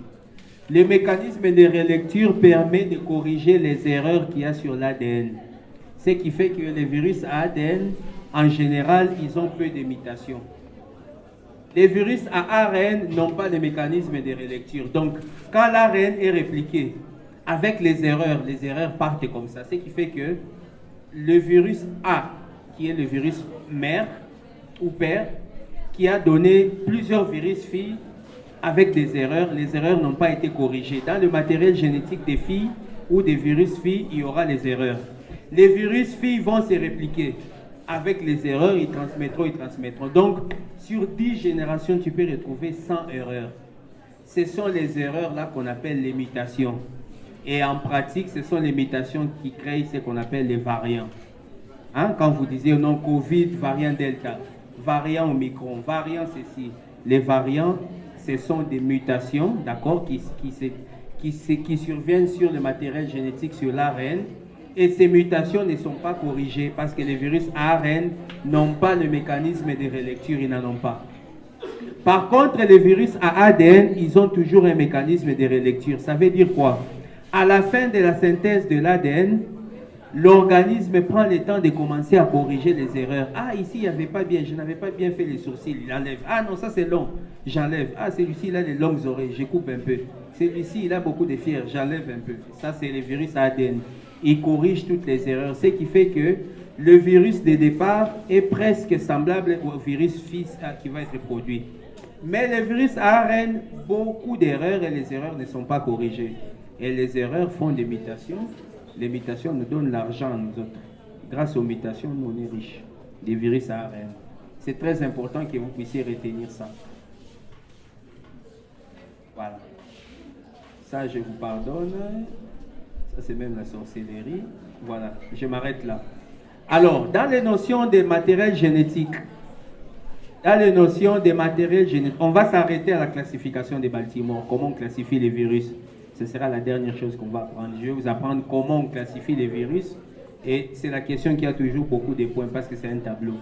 Speaker 1: Le mécanisme de relecture permet de corriger les erreurs qu'il y a sur l'ADN. Ce qui fait que les virus à ADN, en général, ils ont peu de mutations. Les virus à ARN n'ont pas de mécanisme de relecture. Donc, quand l'ARN est répliqué, avec les erreurs partent comme ça. Ce qui fait que le virus A, qui est le virus mère ou père, qui a donné plusieurs virus filles avec des erreurs, les erreurs n'ont pas été corrigées. Dans le matériel génétique des filles ou des virus filles, il y aura les erreurs. Les virus filles vont se répliquer. Avec les erreurs, ils transmettront. Donc, sur 10 générations, tu peux retrouver 100 erreurs. Ce sont les erreurs là qu'on appelle les mutations. Et en pratique, ce sont les mutations qui créent ce qu'on appelle les variants. Hein? Quand vous disiez non, Covid, variant Delta, variant Omicron, variant ceci. Les variants, ce sont des mutations, d'accord, qui surviennent sur le matériel génétique, sur l'ARN. Et ces mutations ne sont pas corrigées parce que les virus ARN n'ont pas le mécanisme de relecture, ils n'en ont pas. Par contre, les virus à ADN, ils ont toujours un mécanisme de relecture. Ça veut dire quoi? À la fin de la synthèse de l'ADN, l'organisme prend le temps de commencer à corriger les erreurs. Ah, ici, il n'y avait pas bien, je n'avais pas bien fait les sourcils, il enlève. Ah non, ça c'est long, j'enlève. Ah, celui-ci, il a les longues oreilles, je coupe un peu. Celui-ci, il a beaucoup de fiers, j'enlève un peu. Ça, c'est les virus ADN. Il corrige toutes les erreurs, ce qui fait que le virus de départ est presque semblable au virus fils qui va être produit. Mais le virus ARN, beaucoup d'erreurs et les erreurs ne sont pas corrigées. Et les erreurs font des mutations. Les mutations nous donnent l'argent à nous autres. Grâce aux mutations, nous on est riches. Les virus ARN. C'est très important que vous puissiez retenir ça. Voilà. Ça, je vous pardonne. Ça, c'est même la sorcellerie. Voilà, je m'arrête là. Alors, dans les notions de matériel génétique, on va s'arrêter à la classification des Baltimore, comment on classifie les virus. Ce sera la dernière chose qu'on va apprendre. Je vais vous apprendre comment on classifie les virus. Et c'est la question qui a toujours beaucoup de points parce que c'est un tableau.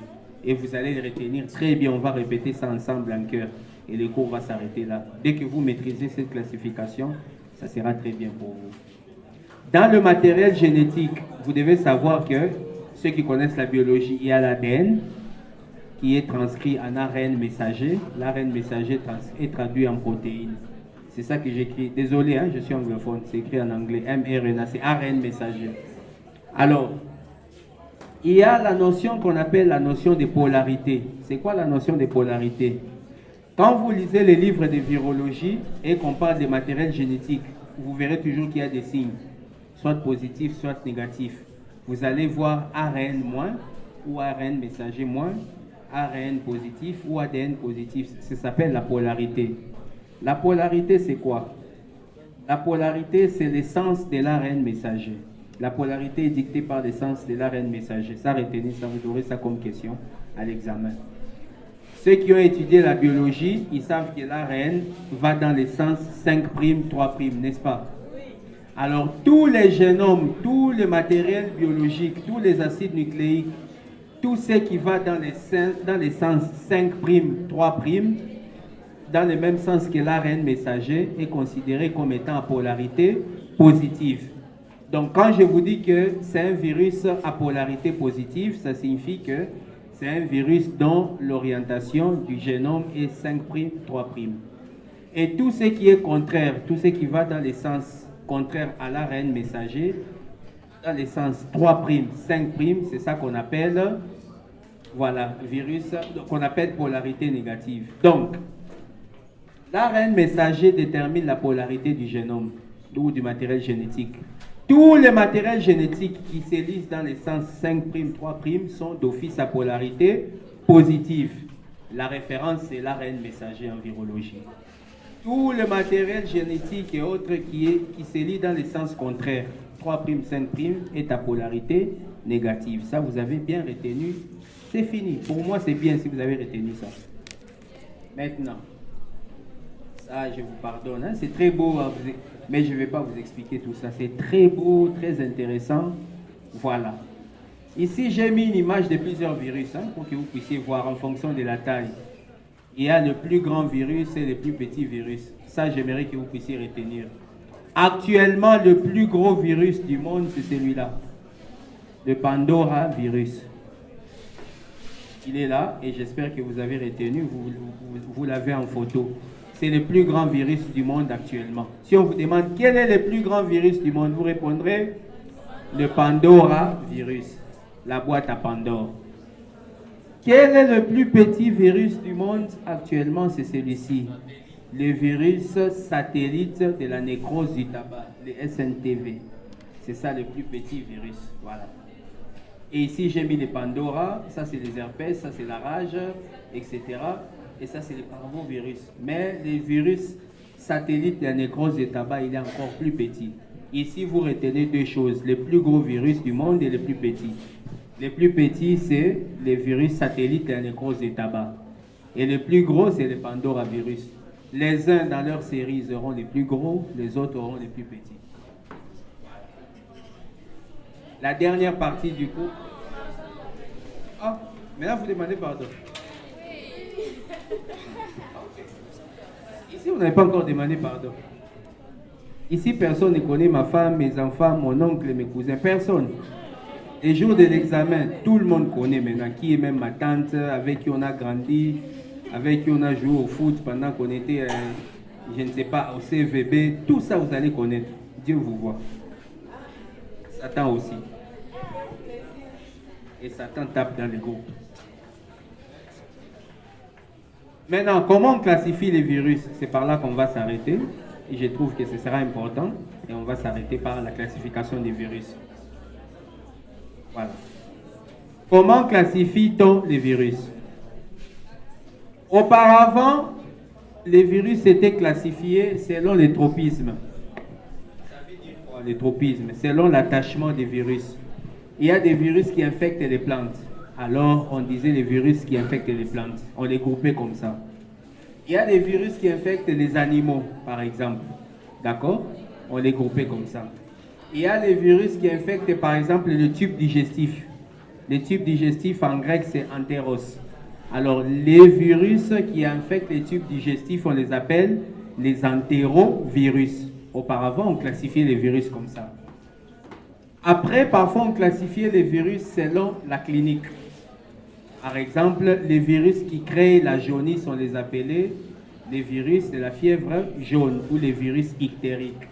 Speaker 1: Et vous allez le retenir très bien. On va répéter ça ensemble en cœur. Et le cours va s'arrêter là. Dès que vous maîtrisez cette classification, ça sera très bien pour vous. Dans le matériel génétique, vous devez savoir que ceux qui connaissent la biologie, il y a l'ADN qui est transcrit en ARN messager. L'ARN messager est traduit en protéines. C'est ça que j'écris. Désolé, hein, je suis anglophone. C'est écrit en anglais. mRNA, c'est ARN messager. Alors, il y a la notion qu'on appelle la notion de polarité. C'est quoi la notion de polarité? Quand vous lisez les livres de virologie et qu'on parle des matériels génétiques, vous verrez toujours qu'il y a des signes, soit positifs, soit négatifs. Vous allez voir ARN moins ou ARN messager moins, ARN positif ou ADN positif. Ça s'appelle la polarité. La polarité, c'est quoi? La polarité, c'est l'essence de l'ARN messager. La polarité est dictée par l'essence de l'ARN messager. Ça, retenez ça, vous aurez ça comme question à l'examen. Ceux qui ont étudié la biologie, ils savent que l'ARN va dans l'essence 5', 3', n'est-ce pas? Alors, tous les génomes, tout le matériel biologique, tous les acides nucléiques, tout ce qui va dans l'essence 5', 3', dans le même sens que l'ARN messager, est considéré comme étant à polarité positive. Donc, quand je vous dis que c'est un virus à polarité positive, ça signifie que c'est un virus dont l'orientation du génome est 5', 3'. Et tout ce qui est contraire, tout ce qui va dans les sens contraires à l'ARN messager, dans les sens 3', 5', c'est ça qu'on appelle, voilà, virus, qu'on appelle polarité négative. Donc, l'ARN messager détermine la polarité du génome ou du matériel génétique. Tous les matériels génétiques qui s'élisent dans les sens 5', 3' sont d'office à polarité positive. La référence, c'est l'ARN messager en virologie. Tout le matériel génétique et autres qui s'élit dans les sens contraires, 3', 5', est à polarité négative. Ça, vous avez bien retenu. C'est fini. Pour moi, c'est bien si vous avez retenu ça. Maintenant, ça, je vous pardonne. Hein? C'est très beau, hein, mais je ne vais pas vous expliquer tout ça. C'est très beau, très intéressant. Voilà. Ici, j'ai mis une image de plusieurs virus hein, pour que vous puissiez voir en fonction de la taille. Il y a le plus grand virus et le plus petit virus. Ça, j'aimerais que vous puissiez retenir. Actuellement, le plus gros virus du monde, c'est celui-là. Le Pandora virus. Il est là et j'espère que vous avez retenu, vous l'avez en photo. C'est le plus grand virus du monde actuellement. Si on vous demande quel est le plus grand virus du monde, vous répondrez le Pandora virus, la boîte à Pandore. Quel est le plus petit virus du monde actuellement? C'est celui-ci, le virus satellite de la nécrose du tabac, le SNTV. C'est ça le plus petit virus, voilà. Et ici, j'ai mis les Pandora, ça c'est les herpès, ça c'est la rage, etc. Et ça c'est les parvovirus. Mais les virus satellites de la nécrose du tabac, il est encore plus petit. Ici, vous retenez deux choses, le plus gros virus du monde et le plus petit. Le plus petit, c'est les virus satellites de la nécrose du tabac. Et le plus gros, c'est le Pandora virus. Les uns dans leur série auront les plus gros, les autres auront les plus petits. La dernière partie du cours. Ah, maintenant vous demandez pardon. Ici, vous n'avez pas encore demandé pardon. Ici, personne ne connaît ma femme, mes enfants, mon oncle, mes cousins. Personne. Les jours de l'examen, tout le monde connaît maintenant. Qui est même ma tante, avec qui on a grandi, avec qui on a joué au foot pendant qu'on était, je ne sais pas, au CVB. Tout ça, vous allez connaître. Dieu vous voit. Satan aussi. Et Satan tape dans les groupes. Maintenant, comment on classifie les virus? C'est par là qu'on va s'arrêter. Et je trouve que ce sera important. Et on va s'arrêter par la classification des virus. Voilà. Comment classifie-t-on les virus? Auparavant, les virus étaient classifiés selon les tropismes. Ça veut dire quoi, les tropismes? Selon l'attachement des virus. Il y a des virus qui infectent les plantes. Alors, on disait les virus qui infectent les plantes. On les groupait comme ça. Il y a des virus qui infectent les animaux, par exemple. D'accord? On les groupait comme ça. Il y a des virus qui infectent, par exemple, le tube digestif. Le tube digestif, en grec, c'est entéros. Alors, les virus qui infectent les tubes digestifs, on les appelle les entérovirus. Auparavant, on classifiait les virus comme ça. Après, parfois, on classifiait les virus selon la clinique. Par exemple, les virus qui créent la jaunisse, on les appelait les virus de la fièvre jaune ou les virus ictériques.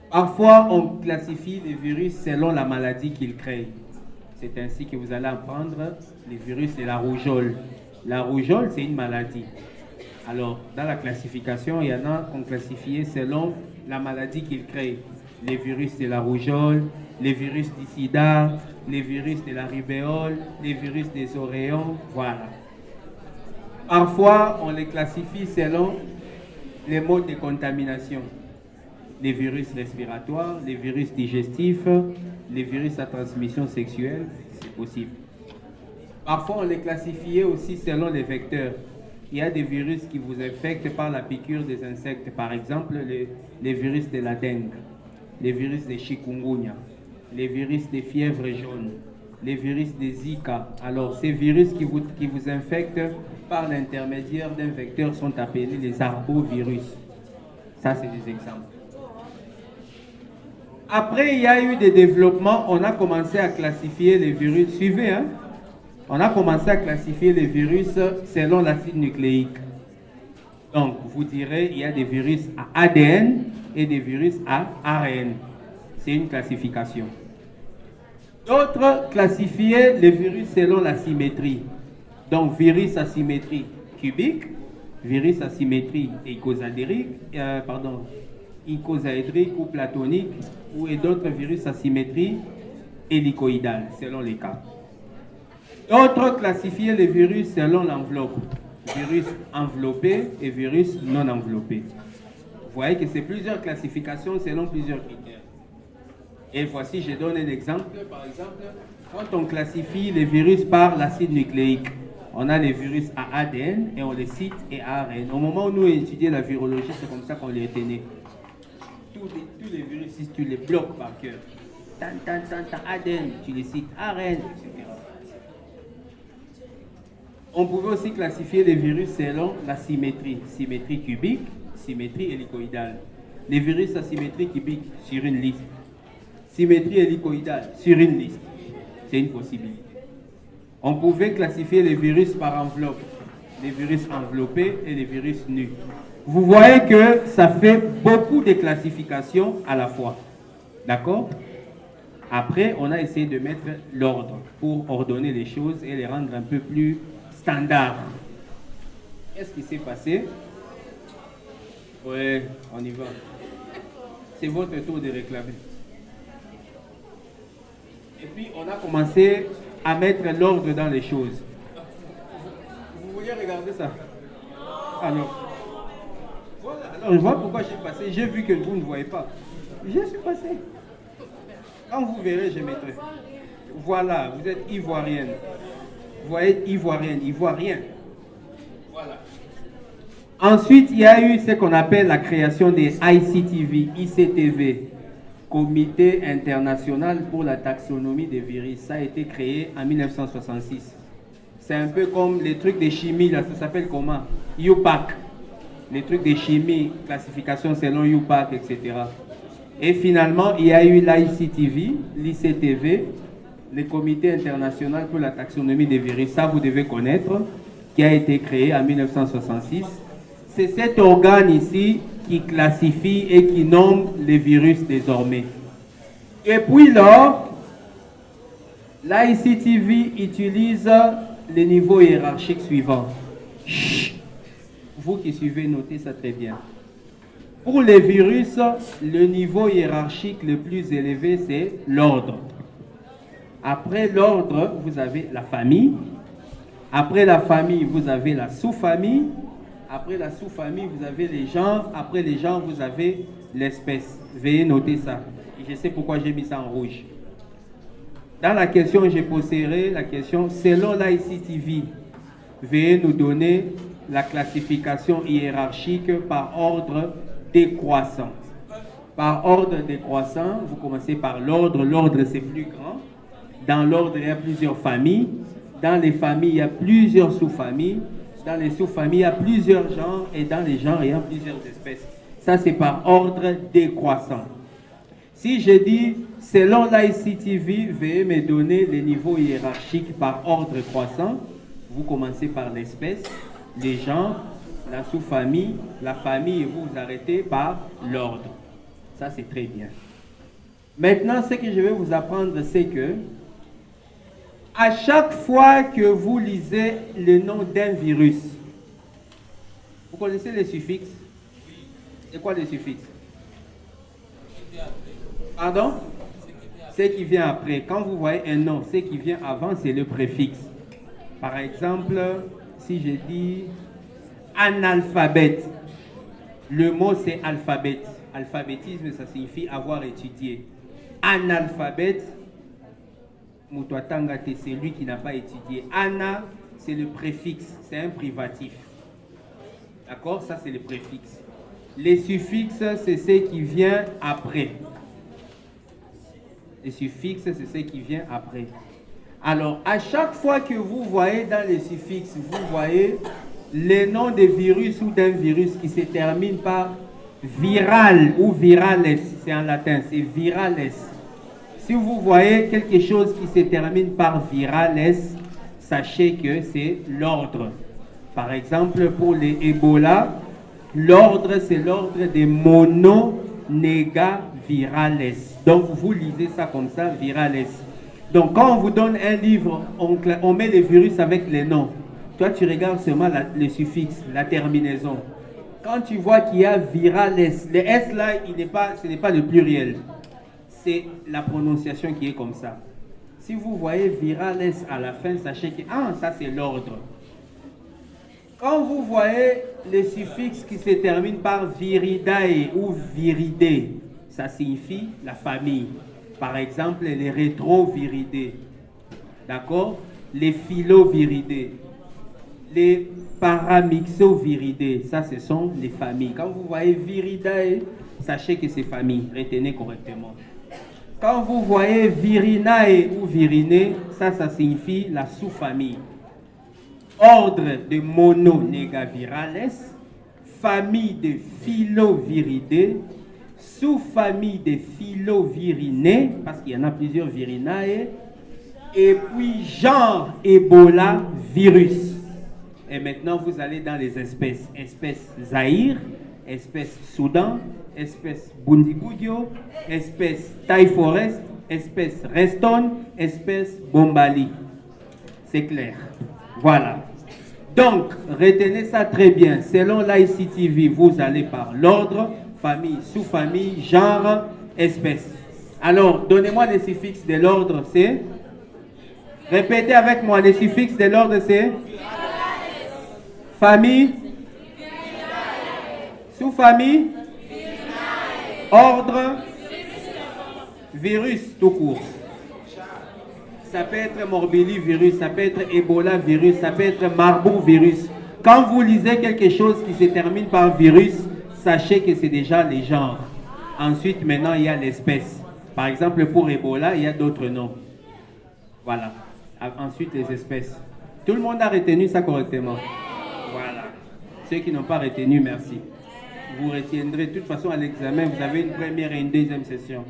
Speaker 1: Parfois, on classifie les virus selon la maladie qu'ils créent. C'est ainsi que vous allez apprendre les virus de la rougeole. La rougeole, c'est une maladie. Alors, dans la classification, il y en a qu'on classifiait selon la maladie qu'ils créent. Les virus de la rougeole, les virus du sida, les virus de la rubéole, les virus des oreillons, voilà. Parfois, on les classifie selon les modes de contamination. Les virus respiratoires, les virus digestifs, les virus à transmission sexuelle, c'est possible. Parfois, on les classifiait aussi selon les vecteurs. Il y a des virus qui vous infectent par la piqûre des insectes. Par exemple, les virus de la dengue, les virus de chikungunya, les virus des fièvres jaunes, les virus des Zika. Alors, ces virus qui vous infectent par l'intermédiaire d'un vecteur sont appelés les arbovirus. Ça, c'est des exemples. Après, il y a eu des développements. On a commencé à classifier les virus. Suivez, hein? On a commencé à classifier les virus selon l'acide nucléique. Donc, vous direz, il y a des virus à ADN et des virus à ARN. C'est une classification. D'autres classifient les virus selon la symétrie. Donc, virus à symétrie cubique, virus à symétrie icosaédrique ou platonique, et d'autres virus à symétrie hélicoïdale, selon les cas. D'autres classifient les virus selon l'enveloppe. Virus enveloppé et virus non enveloppé. Vous voyez que c'est plusieurs classifications selon plusieurs critères. Et voici, je donne un exemple. Par exemple, quand on classifie les virus par l'acide nucléique, on a les virus à ADN et on les cite et à ARN. Au moment où nous étudions la virologie, c'est comme ça qu'on les retenait. Tous les virus, si tu les bloques par cœur, ADN, tu les cites, ARN, etc. On pouvait aussi classifier les virus selon la symétrie. Symétrie cubique, symétrie hélicoïdale. Les virus à symétrie cubique sur une liste. Symétrie hélicoïdale sur une liste. C'est une possibilité. On pouvait classifier les virus par enveloppe. Les virus enveloppés et les virus nus. Vous voyez que ça fait beaucoup de classifications à la fois. D'accord? Après, on a essayé de mettre l'ordre pour ordonner les choses et les rendre un peu plus standard. Qu'est-ce qui s'est passé? Oui, on y va. C'est votre tour de réclamer. Et puis, on a commencé à mettre l'ordre dans les choses. Vous voulez regarder ça? Alors, voilà. Alors, je vois pourquoi j'ai passé. J'ai vu que vous ne voyez pas. Je suis passé. Quand vous verrez, je mettrai. Voilà, vous êtes ivoirienne. Vous voyez, ivoirienne, ivoirien. Voilà. Ensuite, il y a eu ce qu'on appelle la création des ICTV, Comité international pour la taxonomie des virus. Ça a été créé en 1966. C'est un peu comme les trucs de chimie, là, ça s'appelle comment? UPAC. Les trucs de chimie, classification selon UPAC, etc. Et finalement, il y a eu l'ICTV, le Comité international pour la taxonomie des virus. Ça, vous devez connaître, qui a été créé en 1966. C'est cet organe ici qui classifie et qui nomme les virus désormais. Et puis là, l'ICTV utilise les niveaux hiérarchiques suivants. Chut. Vous qui suivez, notez ça très bien. Pour les virus, le niveau hiérarchique le plus élevé, c'est l'ordre. Après l'ordre, vous avez la famille. Après la famille, vous avez la sous-famille. Après la sous-famille, vous avez les genres. Après les genres, vous avez l'espèce. Veuillez noter ça. Et je sais pourquoi j'ai mis ça en rouge. Dans la question, j'ai posé la question, selon l'ICTV, veuillez nous donner la classification hiérarchique par ordre décroissant. Par ordre décroissant, vous commencez par l'ordre. L'ordre, c'est plus grand. Dans l'ordre, il y a plusieurs familles. Dans les familles, il y a plusieurs sous-familles. Dans les sous-familles, il y a plusieurs genres. Et dans les genres, il y a plusieurs espèces. Ça, c'est par ordre décroissant. Si je dis, selon l'ICTV, veuillez me donner les niveaux hiérarchiques par ordre croissant, vous commencez par l'espèce, les genres, la sous-famille, la famille, et vous vous arrêtez par l'ordre. Ça, c'est très bien. Maintenant, ce que je vais vous apprendre, c'est que à chaque fois que vous lisez le nom d'un virus, vous connaissez les suffixes? C'est quoi les suffixes? Pardon? Ce qui vient après. Quand vous voyez un nom, ce qui vient avant, c'est le préfixe. Par exemple, si je dis analphabète, le mot c'est alphabète. Alphabétisme, ça signifie avoir étudié. Analphabète, Moutouatangate, c'est lui qui n'a pas étudié. Ana, c'est le préfixe, c'est un privatif. D'accord? Ça, c'est le préfixe. Les suffixes, c'est ce qui vient après. Les suffixes, c'est ce qui vient après. Alors, à chaque fois que vous voyez dans les suffixes, vous voyez les noms des virus ou d'un virus qui se termine par viral ou virales, c'est en latin, c'est virales. Si vous voyez quelque chose qui se termine par virales, sachez que c'est l'ordre. Par exemple, pour les Ebola, L'ordre, c'est l'ordre des mononégavirales. Donc, vous lisez ça comme ça, virales. Donc, quand on vous donne un livre, on met les virus avec les noms. Toi, tu regardes seulement le suffixe, la terminaison. Quand tu vois qu'il y a virales, le S là, ce n'est pas le pluriel. C'est la prononciation qui est comme ça. Si vous voyez virales à la fin, sachez que ça c'est l'ordre. Quand vous voyez le suffixe qui se termine par viridae ou viridé, ça signifie la famille. Par exemple, les rétroviridés, d'accord? Les philoviridés, les paramyxoviridés, ça ce sont les familles. Quand vous voyez viridae, sachez que c'est famille, retenez correctement. Quand vous voyez virinae ou viriné, ça signifie la sous-famille. Ordre de mononégavirales, famille de philoviridés, sous-famille de philovirinés, parce qu'il y en a plusieurs virinae, et puis genre Ebola virus. Et maintenant, vous allez dans les espèces. Espèce Zaïre, espèce Soudan, espèce Bundigoudio, espèce Taille Forest, espèce Reston, espèce Bombali. C'est clair. Voilà. Donc, retenez ça très bien. Selon l'ICTV, vous allez par l'ordre, famille, sous-famille, genre, espèce. Alors, donnez-moi les suffixes de l'ordre, c'est... Répétez avec moi, les suffixes de l'ordre, c'est... Famille, sous-famille, ordre, virus tout court. Ça peut être morbillivirus, ça peut être Ebola virus, ça peut être Marburg virus. Quand vous lisez quelque chose qui se termine par virus, sachez que c'est déjà les genres. Ensuite, maintenant, il y a l'espèce. Par exemple, pour Ebola, il y a d'autres noms. Voilà. Ensuite, les espèces. Tout le monde a retenu ça correctement. Voilà. Ceux qui n'ont pas retenu, merci. Vous retiendrez. De toute façon, à l'examen, vous avez une première et une deuxième session.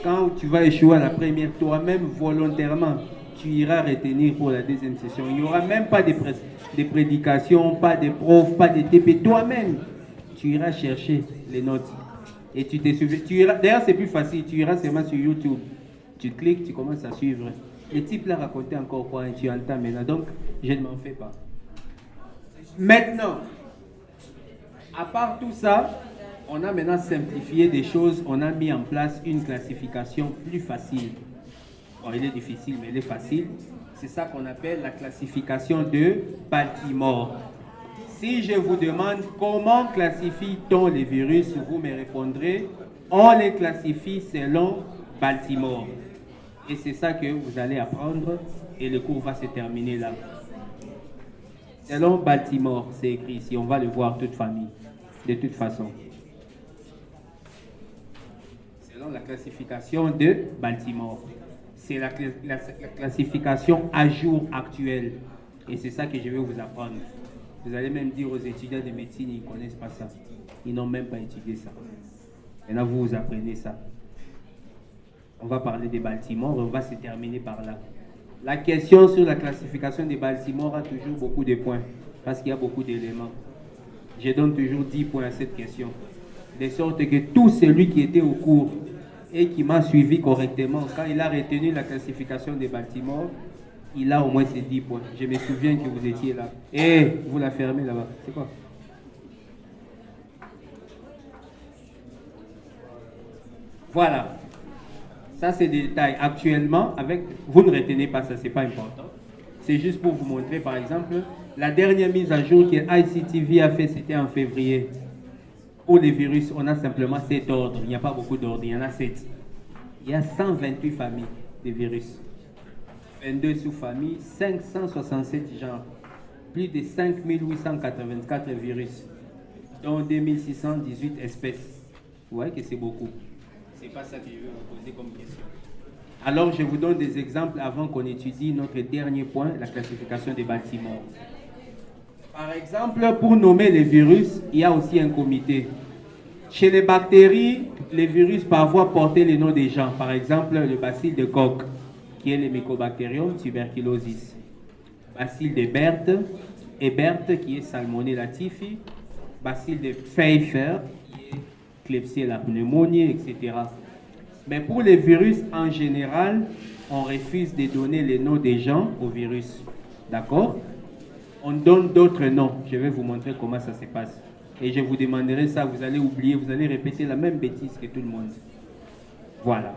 Speaker 1: Quand tu vas échouer à la première, toi-même, volontairement, tu iras retenir pour la deuxième session. Il n'y aura même pas de prédications, pas de profs, pas de TP. Toi-même, tu iras chercher les notes. Et tu te souviens. D'ailleurs, c'est plus facile. Tu iras seulement sur YouTube. Tu cliques, tu commences à suivre. Le type l'a raconté encore quoi, et tu entends maintenant. Donc, je ne m'en fais pas. Maintenant, à part tout ça, on a maintenant simplifié des choses. On a mis en place une classification plus facile. Bon, elle est difficile, mais elle est facile. C'est ça qu'on appelle la classification de Baltimore. Si je vous demande comment classifie-t-on les virus, vous me répondrez, on les classifie selon Baltimore. Et c'est ça que vous allez apprendre et le cours va se terminer là. Selon Baltimore, c'est écrit ici. On va le voir toute famille, de toute façon. Selon la classification de Baltimore. C'est la classification à jour actuel. Et c'est ça que je vais vous apprendre. Vous allez même dire aux étudiants de médecine, ils ne connaissent pas ça. Ils n'ont même pas étudié ça. Maintenant, vous apprenez ça. On va parler de Baltimore, on va se terminer par là. La question sur la classification de Baltimore a toujours beaucoup de points, parce qu'il y a beaucoup d'éléments. Je donne toujours 10 points à cette question. De sorte que tout celui qui était au cours et qui m'a suivi correctement, quand il a retenu la classification de Baltimore, il a au moins ces 10 points. Je me souviens que vous étiez là. Et vous la fermez là-bas. C'est quoi? Voilà. Ça, c'est des détails. Actuellement, vous ne retenez pas ça, c'est pas important. C'est juste pour vous montrer, par exemple, la dernière mise à jour que ICTV a fait, c'était en février. Pour les virus, on a simplement 7 ordres. Il n'y a pas beaucoup d'ordres, il y en a 7. Il y a 128 familles de virus. 22 sous-familles, 567 genres. Plus de 5884 virus, dont 2618 espèces. Vous voyez que c'est beaucoup. C'est pas ça que je vais vous poser comme question. Alors, je vous donne des exemples avant qu'on étudie notre dernier point, la classification des Baltimore. Par exemple, pour nommer les virus, il y a aussi un comité. Chez les bactéries, les virus parfois porter les noms des gens. Par exemple, le bacille de Koch, qui est le Mycobacterium tuberculosis. Bacille de Bert, Ebert, qui est Salmonella typhi. bacille de Pfeiffer, qui est Klebsiella pneumoniae, etc. Mais pour les virus en général, on refuse de donner les noms des gens au virus. D'accord? On donne d'autres noms. Je vais vous montrer comment ça se passe. Et je vous demanderai ça, vous allez oublier, vous allez répéter la même bêtise que tout le monde. Voilà.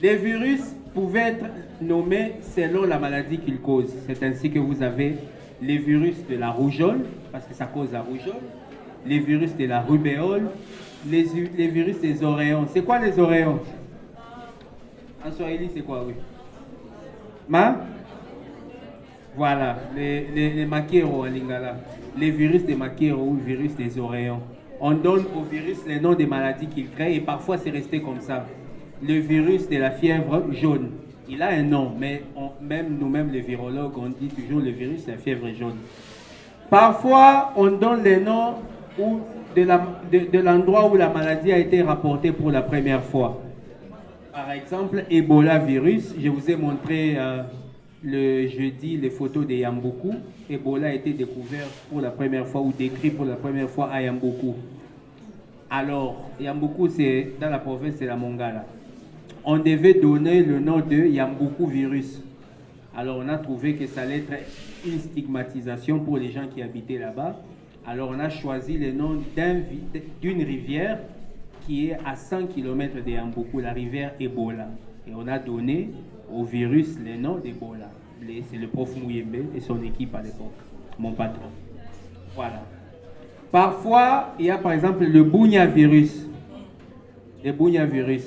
Speaker 1: Les virus pouvaient être nommés selon la maladie qu'ils causent. C'est ainsi que vous avez les virus de la rougeole, parce que ça cause la rougeole, les virus de la rubéole, les virus des oréons. C'est quoi les oréons? En swahili, c'est quoi, oui? Voilà, les maqueros en lingala. Les virus des maqueros ou virus des oréons. On donne aux virus les noms des maladies qu'ils créent et parfois c'est resté comme ça. Le virus de la fièvre jaune, il a un nom, mais même nous-mêmes les virologues, on dit toujours le virus de la fièvre jaune. Parfois, on donne les noms de l'endroit où la maladie a été rapportée pour la première fois. Par exemple, Ebola virus, je vous ai montré le jeudi les photos de Yambuku. Ebola a été découvert pour la première fois ou décrit pour la première fois à Yambuku. Alors, Yambuku, c'est dans la province de la Mongala. On devait donner le nom de Yambuku virus. Alors, on a trouvé que ça allait être une stigmatisation pour les gens qui habitaient là-bas. Alors, on a choisi le nom d'une rivière qui est à 100 km de Yambuku, la rivière Ebola. Et on a donné au virus le nom d'Ebola. C'est le prof Mouyembe et son équipe à l'époque, mon patron. Voilà. Parfois, il y a par exemple le Bunya virus. Le Bunya virus.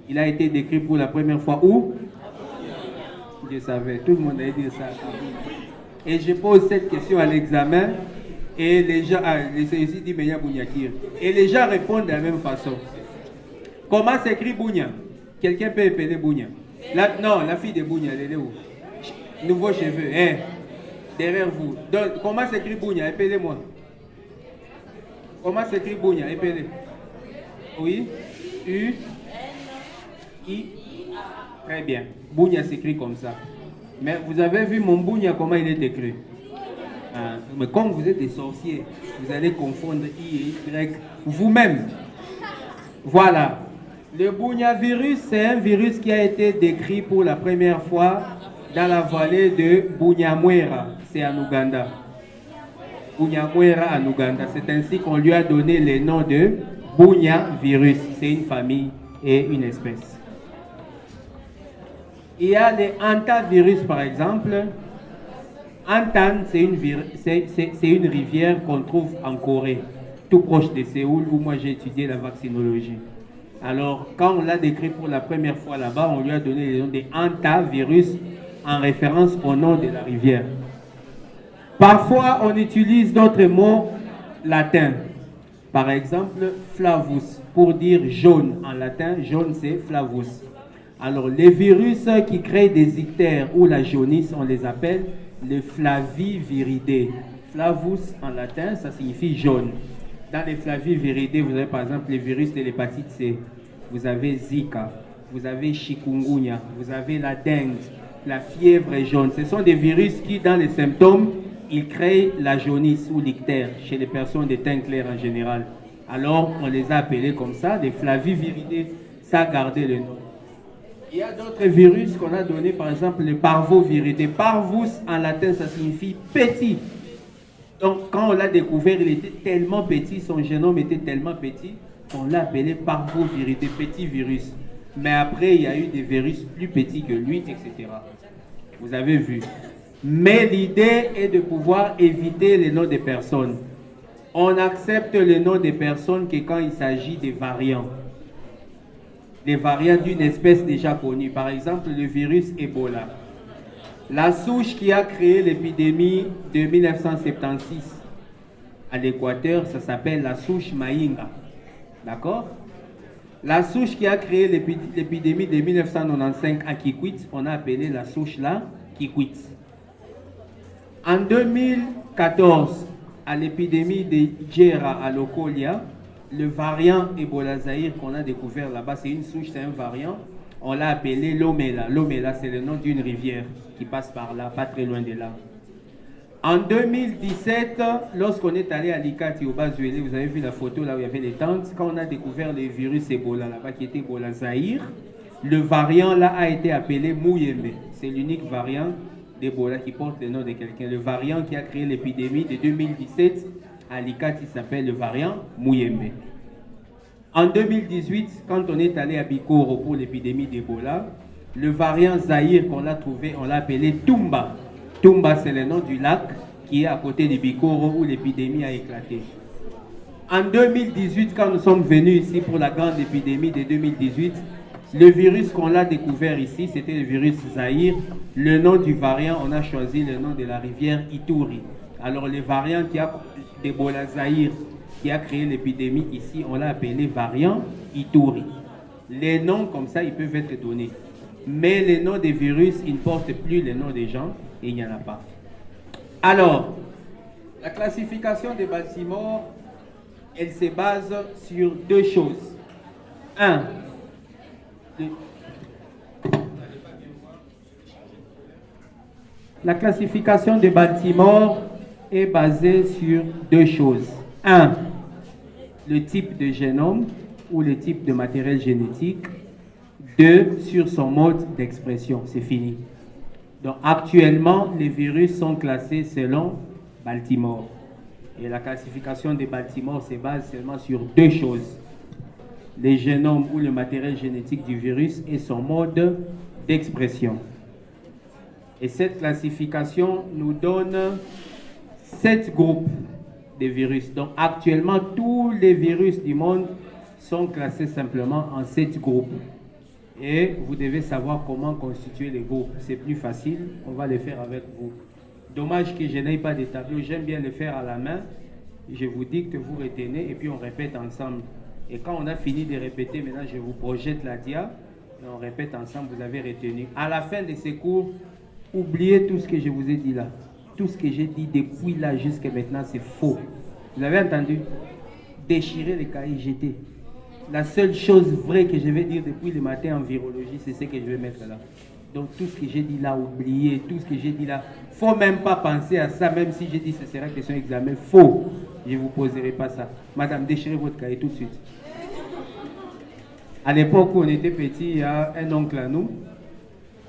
Speaker 1: Il a été décrit pour la première fois où? Je savais, tout le monde a dit ça. Et je pose cette question à l'examen et les gens, dit Menya Bunyakir. Et les gens répondent de la même façon. Comment s'écrit Bunya? Quelqu'un peut appeler Bunya? Non, la fille de Bunya, elle est où? Nouveaux cheveux, hein? Derrière vous. Donc, comment s'écrit Bunya? Appelez-moi. Comment s'écrit Bunya? Appelez. Oui? U? I? Très bien. Bunya s'écrit comme ça. Mais vous avez vu mon Bunya, comment il est écrit? Mais comme vous êtes des sorciers, vous allez confondre I et Y vous-même. Voilà. Le Bunya virus, c'est un virus qui a été décrit pour la première fois dans la vallée de Bunyamwera, c'est en Ouganda. Bunyamwera en Ouganda. C'est ainsi qu'on lui a donné le nom de Bunya virus. C'est une famille et une espèce. Il y a les hantavirus par exemple. Hantan, c'est une rivière qu'on trouve en Corée, tout proche de Séoul, où moi j'ai étudié la vaccinologie. Alors, quand on l'a décrit pour la première fois là-bas, on lui a donné le nom de hantavirus en référence au nom de la rivière. Parfois, on utilise d'autres mots latins. Par exemple, flavus, pour dire jaune. En latin, jaune c'est flavus. Alors, les virus qui créent des ictères ou la jaunisse, on les appelle les flaviviridés. Flavus en latin, ça signifie jaune. Dans les flaviviridés, vous avez par exemple les virus de l'hépatite C. Vous avez Zika, vous avez chikungunya, vous avez la dengue, la fièvre jaune. Ce sont des virus qui, dans les symptômes, ils créent la jaunisse ou l'ictère chez les personnes de teint clair en général. Alors, on les a appelés comme ça, des flaviviridés. Ça a gardé le nom. Il y a d'autres virus qu'on a donné, par exemple le parvoviridé. Parvus en latin, ça signifie petit. Donc, quand on l'a découvert, il était tellement petit, son génome était tellement petit, qu'on l'a appelé parvoviridé, petit virus. Mais après, il y a eu des virus plus petits que lui, etc. Vous avez vu. Mais l'idée est de pouvoir éviter les noms des personnes. On accepte les noms des personnes que quand il s'agit des variants. Les variants d'une espèce déjà connue. Par exemple, le virus Ebola. La souche qui a créé l'épidémie de 1976 à l'Équateur, ça s'appelle la souche Maïnga. D'accord? La souche qui a créé l'épidémie de 1995 à Kikwit, on a appelé la souche là Kikwit. En 2014, à l'épidémie de Djera à Lokolia, le variant Ebola Zahir qu'on a découvert là-bas, c'est une souche, c'est un variant. On l'a appelé Lomela. Lomela, c'est le nom d'une rivière qui passe par là, pas très loin de là. En 2017, lorsqu'on est allé à Likati au Bazuélé, vous avez vu la photo là où il y avait les tentes, quand on a découvert le virus Ebola là-bas qui était Ebola Zahir, le variant là a été appelé Mouyembe. C'est l'unique variant d'Ebola qui porte le nom de quelqu'un. Le variant qui a créé l'épidémie de 2017 à Likati s'appelle le variant Mouyembe. En 2018, quand on est allé à Bikoro pour l'épidémie d'Ebola, le variant Zahir qu'on a trouvé, on l'a appelé Tumba. Tumba, c'est le nom du lac qui est à côté de Bikoro où l'épidémie a éclaté. En 2018, quand nous sommes venus ici pour la grande épidémie de 2018, le virus qu'on a découvert ici, c'était le virus Zahir. Le nom du variant, on a choisi le nom de la rivière Ituri. Alors le variant qui a d'Ebola Zahir, qui a créé l'épidémie ici, on l'a appelé variant Ituri. Les noms comme ça, ils peuvent être donnés. Mais les noms des virus, ils ne portent plus les noms des gens et il n'y en a pas. Alors, la classification des Baltimore, elle se base sur deux choses. Un, la classification de Baltimore est basée sur deux choses. Un, le type de génome ou le type de matériel génétique. Deux, sur son mode d'expression. C'est fini. Donc actuellement, les virus sont classés selon Baltimore. Et la classification de Baltimore se base seulement sur deux choses. Les génomes ou le matériel génétique du virus et son mode d'expression. Et cette classification nous donne 7 groupes de virus. Donc actuellement, tous les virus du monde sont classés simplement en 7 groupes. Et vous devez savoir comment constituer les groupes. C'est plus facile, on va le faire avec vous. Dommage que je n'ai pas de tableau, j'aime bien le faire à la main. Je vous dicte, vous retenez et puis on répète ensemble. Et quand on a fini de répéter, maintenant je vous projette la dia et on répète ensemble, vous avez retenu. À la fin de ces cours, oubliez tout ce que je vous ai dit là. Tout ce que j'ai dit depuis là jusqu'à maintenant, c'est faux. Vous avez entendu? Déchirer les cahiers, jeter. La seule chose vraie que je vais dire depuis le matin en virologie, c'est ce que je vais mettre là. Donc tout ce que j'ai dit là, oubliez. Tout ce que j'ai dit là, faut même pas penser à ça, même si j'ai dit que ce sera question examen. Faux. Je ne vous poserai pas ça. Madame, déchirez votre cahier tout de suite. À l'époque où on était petit, il y a un oncle à nous.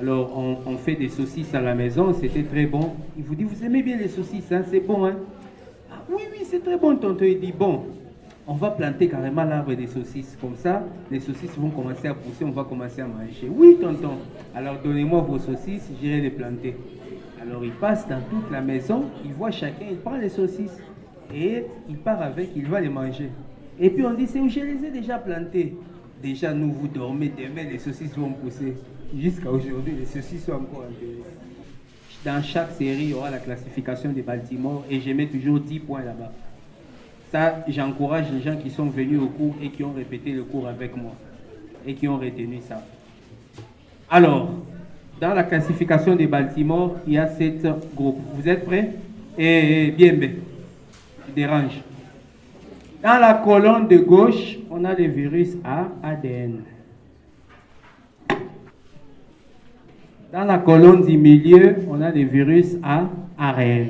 Speaker 1: Alors, on fait des saucisses à la maison, c'était très bon. Il vous dit, vous aimez bien les saucisses, hein? C'est bon, hein? Ah, oui, oui, c'est très bon, tonton. Il dit, bon, on va planter carrément l'arbre des saucisses. Comme ça, les saucisses vont commencer à pousser, on va commencer à manger. Oui, tonton. Alors, donnez-moi vos saucisses, j'irai les planter. Alors, il passe dans toute la maison, il voit chacun, il prend les saucisses. Et il part avec, il va les manger. Et puis on dit, c'est où je les ai déjà plantées. Déjà, nous, vous dormez, demain, les saucisses vont pousser. Jusqu'à aujourd'hui, les saucisses sont encore enterrées. Dans chaque série, il y aura la classification des Baltimore et je mets toujours 10 points là-bas. Ça, j'encourage les gens qui sont venus au cours et qui ont répété le cours avec moi et qui ont retenu ça. Alors, dans la classification des Baltimore, il y a 7 groupes. Vous êtes prêts? Et bien, je dérange. Dans la colonne de gauche, on a les virus à ADN. Dans la colonne du milieu, on a les virus à ARN.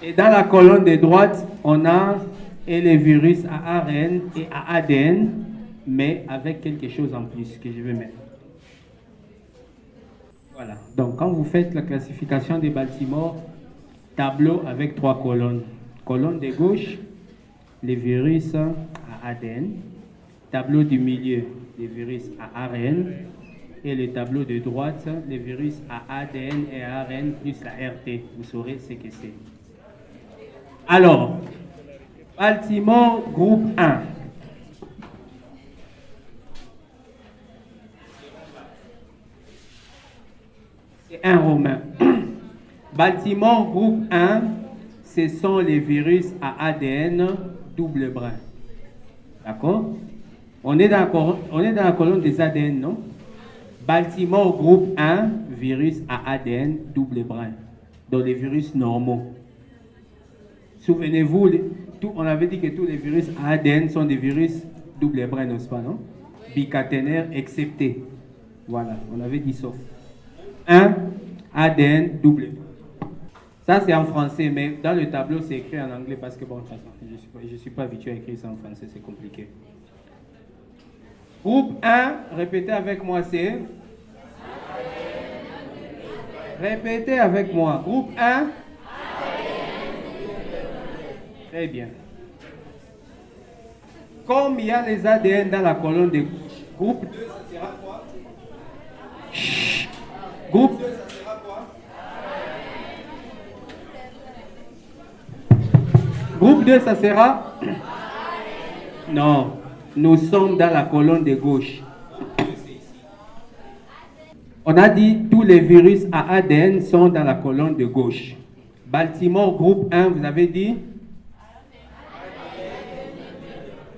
Speaker 1: Et dans la colonne de droite, on a les virus à ARN et à ADN, mais avec quelque chose en plus que je vais mettre. Voilà. Donc, quand vous faites la classification des Baltimore, tableau avec 3 colonnes. Colonne de gauche, les virus à ADN. Tableau du milieu, les virus à ARN. Et le tableau de droite, les virus à ADN et à ARN plus la RT. Vous saurez ce que c'est. Alors, Baltimore, groupe 1. C'est un romain. Baltimore, groupe 1. Ce sont les virus à ADN double brin. D'accord? On est dans la colonne des ADN, non? Baltimore, groupe 1, virus à ADN double brin. Donc les virus normaux. Souvenez-vous, on avait dit que tous les virus à ADN sont des virus double brin, n'est-ce pas, non? Bicaténaires excepté. Voilà, on avait dit sauf. 1, ADN double. Ça, c'est en français, mais dans le tableau, c'est écrit en anglais parce que, bon, je ne suis pas habitué à écrire ça en français, c'est compliqué. Groupe 1, répétez avec moi, c'est... Répétez avec moi. Groupe 1. Très bien. Comme il y a les ADN dans la colonne de gauche, groupe 2, ça sera quoi? Chut. Groupe 2, ça sera quoi? Groupe 2, ça sera? Non. Nous sommes dans la colonne de gauche. On a dit tous les virus à ADN sont dans la colonne de gauche. Baltimore, groupe 1, vous avez dit?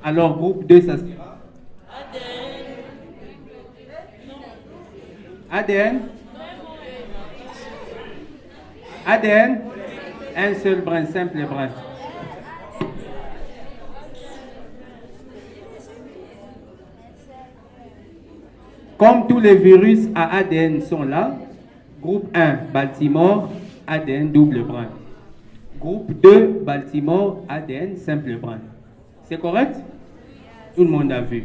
Speaker 1: Alors, groupe 2, ça sera? ADN? ADN? Un seul brin, simple brin. Comme tous les virus à ADN sont là, groupe 1, Baltimore, ADN double brin. Groupe 2, Baltimore, ADN simple brin. C'est correct? Tout le monde a vu.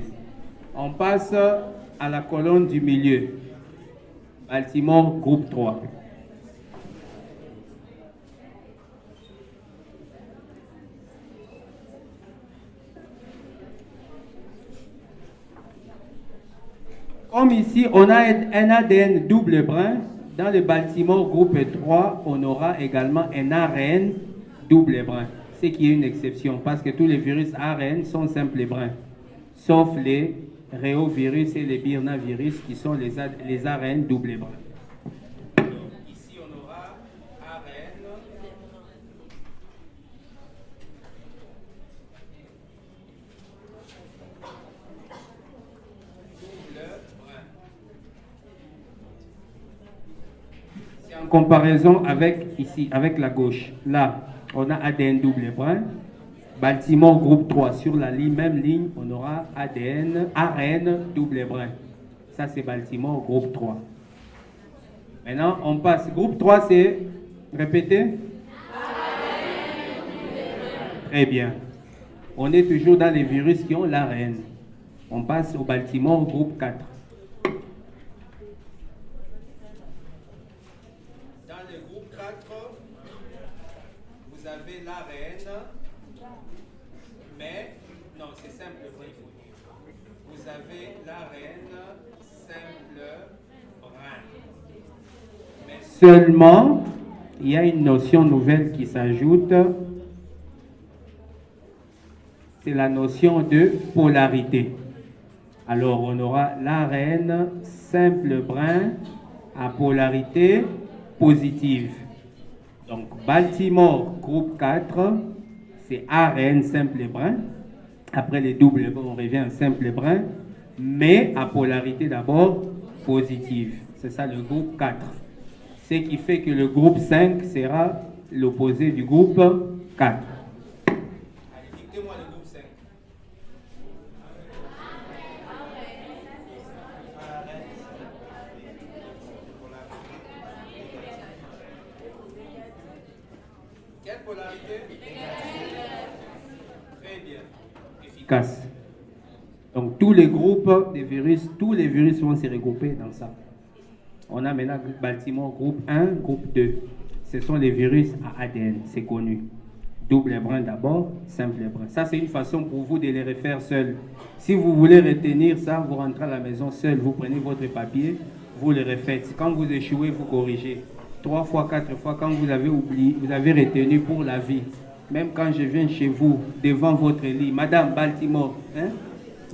Speaker 1: On passe à la colonne du milieu. Baltimore, groupe 3. Comme ici, on a un ADN double brin, dans le Baltimore groupe 3, on aura également un ARN double brin. Ce qui est une exception, parce que tous les virus ARN sont simples brins, sauf les réovirus et les birnavirus qui sont les ARN double brin. Donc, ici, on aura ARN en comparaison avec ici, avec la gauche. Là, on a ADN double brin. Baltimore groupe 3. Sur la même ligne, on aura ARN double brin. Ça, c'est Baltimore groupe 3. Maintenant, on passe. Groupe 3, c'est... Répétez. Très bien. On est toujours dans les virus qui ont l'ARN. On passe au Baltimore groupe 4. Vous avez l'ARN, mais non, c'est simple brin. Vous avez l'ARN simple brin. Mais seulement, il y a une notion nouvelle qui s'ajoute. C'est la notion de polarité. Alors, on aura l'ARN simple brin à polarité positive. Donc, Baltimore, groupe 4, c'est ARN simple brin. Après les doubles brins, on revient à simple brin, mais à polarité d'abord positive. C'est ça le groupe 4. Ce qui fait que le groupe 5 sera l'opposé du groupe 4. Allez, dictez-moi le groupe 5. Quelle polarité? Très bien. Efficace. Donc tous les groupes de virus, tous les virus vont se regrouper dans ça. On a maintenant Baltimore groupe 1, groupe 2. Ce sont les virus à ADN, c'est connu. Double brin d'abord, simple brin. Ça, c'est une façon pour vous de les refaire seuls. Si vous voulez retenir ça, vous rentrez à la maison seul, vous prenez votre papier, vous le refaites. Quand vous échouez, vous corrigez. 3 fois, 4 fois, quand vous avez oublié, vous avez retenu pour la vie. Même quand je viens chez vous, devant votre lit, Madame Baltimore, hein?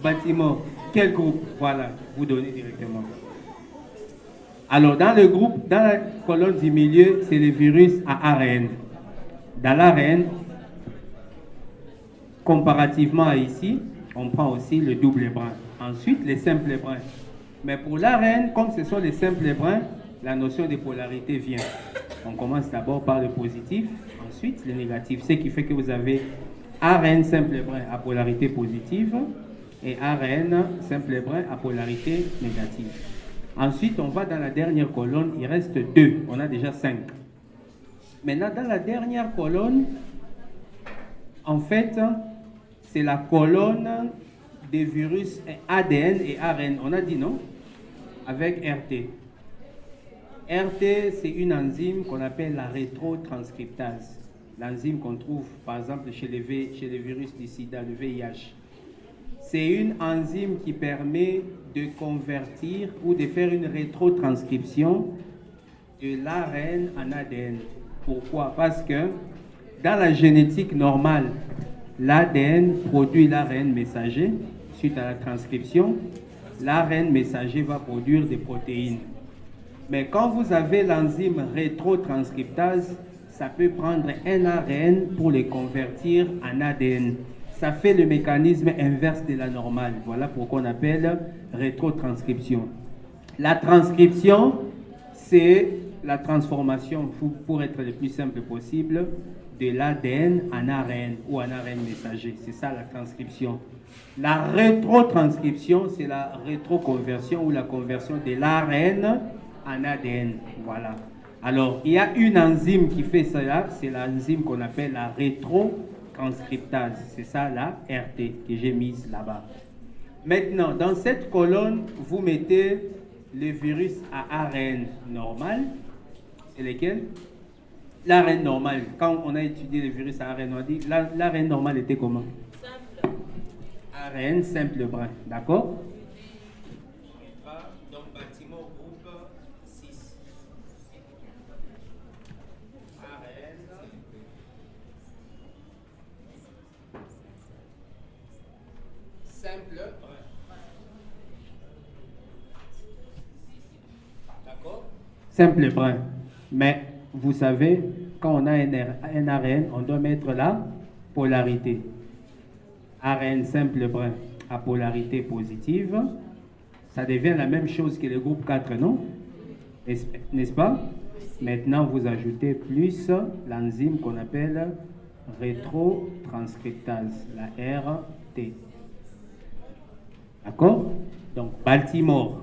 Speaker 1: Baltimore, quel groupe? Voilà, vous donnez directement. Alors, dans le groupe, dans la colonne du milieu, c'est les virus à ARN. Dans l'ARN, comparativement à ici, on prend aussi le double brin. Ensuite, les simples brins. Mais pour l'ARN, comme ce sont les simples brins, la notion de polarité vient. On commence d'abord par le positif, ensuite le négatif. Ce qui fait que vous avez ARN simple brin à polarité positive et ARN simple brin à polarité négative. Ensuite, on va dans la dernière colonne, il reste 2. On a déjà 5. Maintenant, dans la dernière colonne, en fait, c'est la colonne des virus ADN et ARN. On a dit non? Avec RT. RT, c'est une enzyme qu'on appelle la rétrotranscriptase. L'enzyme qu'on trouve, par exemple, chez les virus du sida, le VIH. C'est une enzyme qui permet de convertir ou de faire une rétrotranscription de l'ARN en ADN. Pourquoi? Parce que dans la génétique normale, l'ADN produit l'ARN messager. Suite à la transcription, l'ARN messager va produire des protéines. Mais quand vous avez l'enzyme rétrotranscriptase, ça peut prendre un ARN pour les convertir en ADN. Ça fait le mécanisme inverse de la normale. Voilà pourquoi on appelle rétrotranscription. La transcription, c'est la transformation, pour être le plus simple possible, de l'ADN en ARN ou en ARN messager. C'est ça la transcription. La rétrotranscription, c'est la rétroconversion ou la conversion de l'ARN en ADN. Voilà. Alors, il y a une enzyme qui fait cela, c'est l'enzyme qu'on appelle la rétrotranscriptase. C'est ça la RT que j'ai mise là-bas. Maintenant, dans cette colonne, vous mettez le virus à ARN normal. C'est lesquels? L'ARN normal. Quand on a étudié les virus à ARN, on a dit l'ARN normal était comment? Simple. ARN simple brun. D'accord? Donc, bâtiment groupe 6. ARN. Simple brun. D'accord? Simple brun. Mais vous savez, quand on a un ARN, on doit mettre la polarité. ARN simple brun à polarité positive, ça devient la même chose que le groupe 4, non? N'est-ce pas? Maintenant, vous ajoutez plus l'enzyme qu'on appelle rétrotranscriptase, la RT. D'accord? Donc, Baltimore,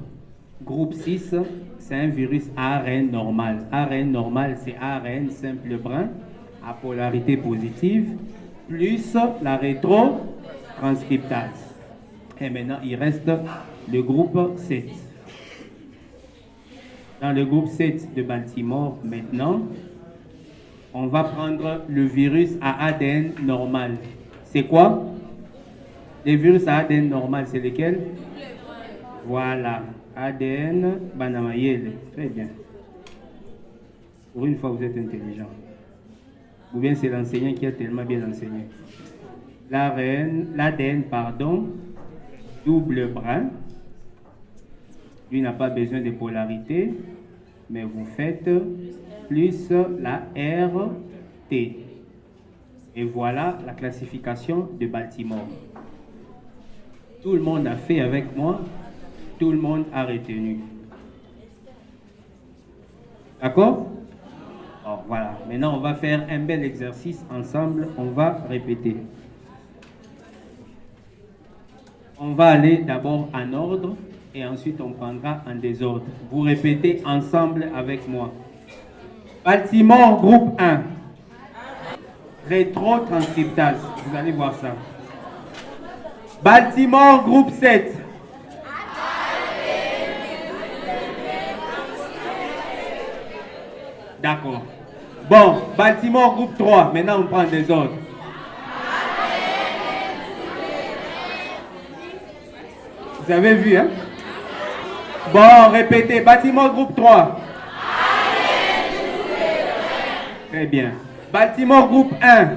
Speaker 1: groupe 6, c'est un virus ARN normal. ARN normal, c'est ARN simple brun à polarité positive, plus la rétrotranscriptase. Et maintenant, il reste le groupe 7. Dans le groupe 7 de Baltimore, maintenant, on va prendre le virus à ADN normal. C'est quoi? Les virus à ADN normal, c'est lesquels? Voilà. ADN Banamayele. Très bien. Pour une fois, vous êtes intelligent. Ou bien c'est l'enseignant qui a tellement bien enseigné. L'ADN, double brun. Lui n'a pas besoin de polarité, mais vous faites plus la RT. Et voilà la classification de Baltimore. Tout le monde a fait avec moi. Tout le monde a retenu. D'accord? Alors, voilà. Maintenant, on va faire un bel exercice ensemble. On va répéter. On va aller d'abord en ordre et ensuite on prendra en désordre. Vous répétez ensemble avec moi. Baltimore, groupe 1. Rétrotranscriptase. Vous allez voir ça. Baltimore, groupe 7. D'accord. Bon, Baltimore, groupe 3. Maintenant, on prend des ordres. Vous avez vu, hein? Bon, répétez. Baltimore, groupe 3. Très bien. Baltimore, groupe 1.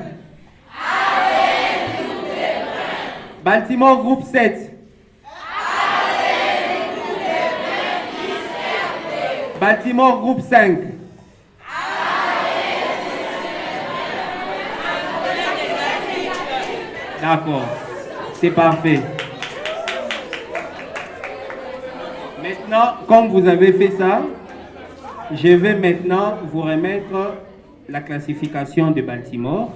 Speaker 1: Baltimore, groupe 7. Baltimore, groupe 5. D'accord, c'est parfait. Maintenant, comme vous avez fait ça, je vais maintenant vous remettre la classification de Baltimore,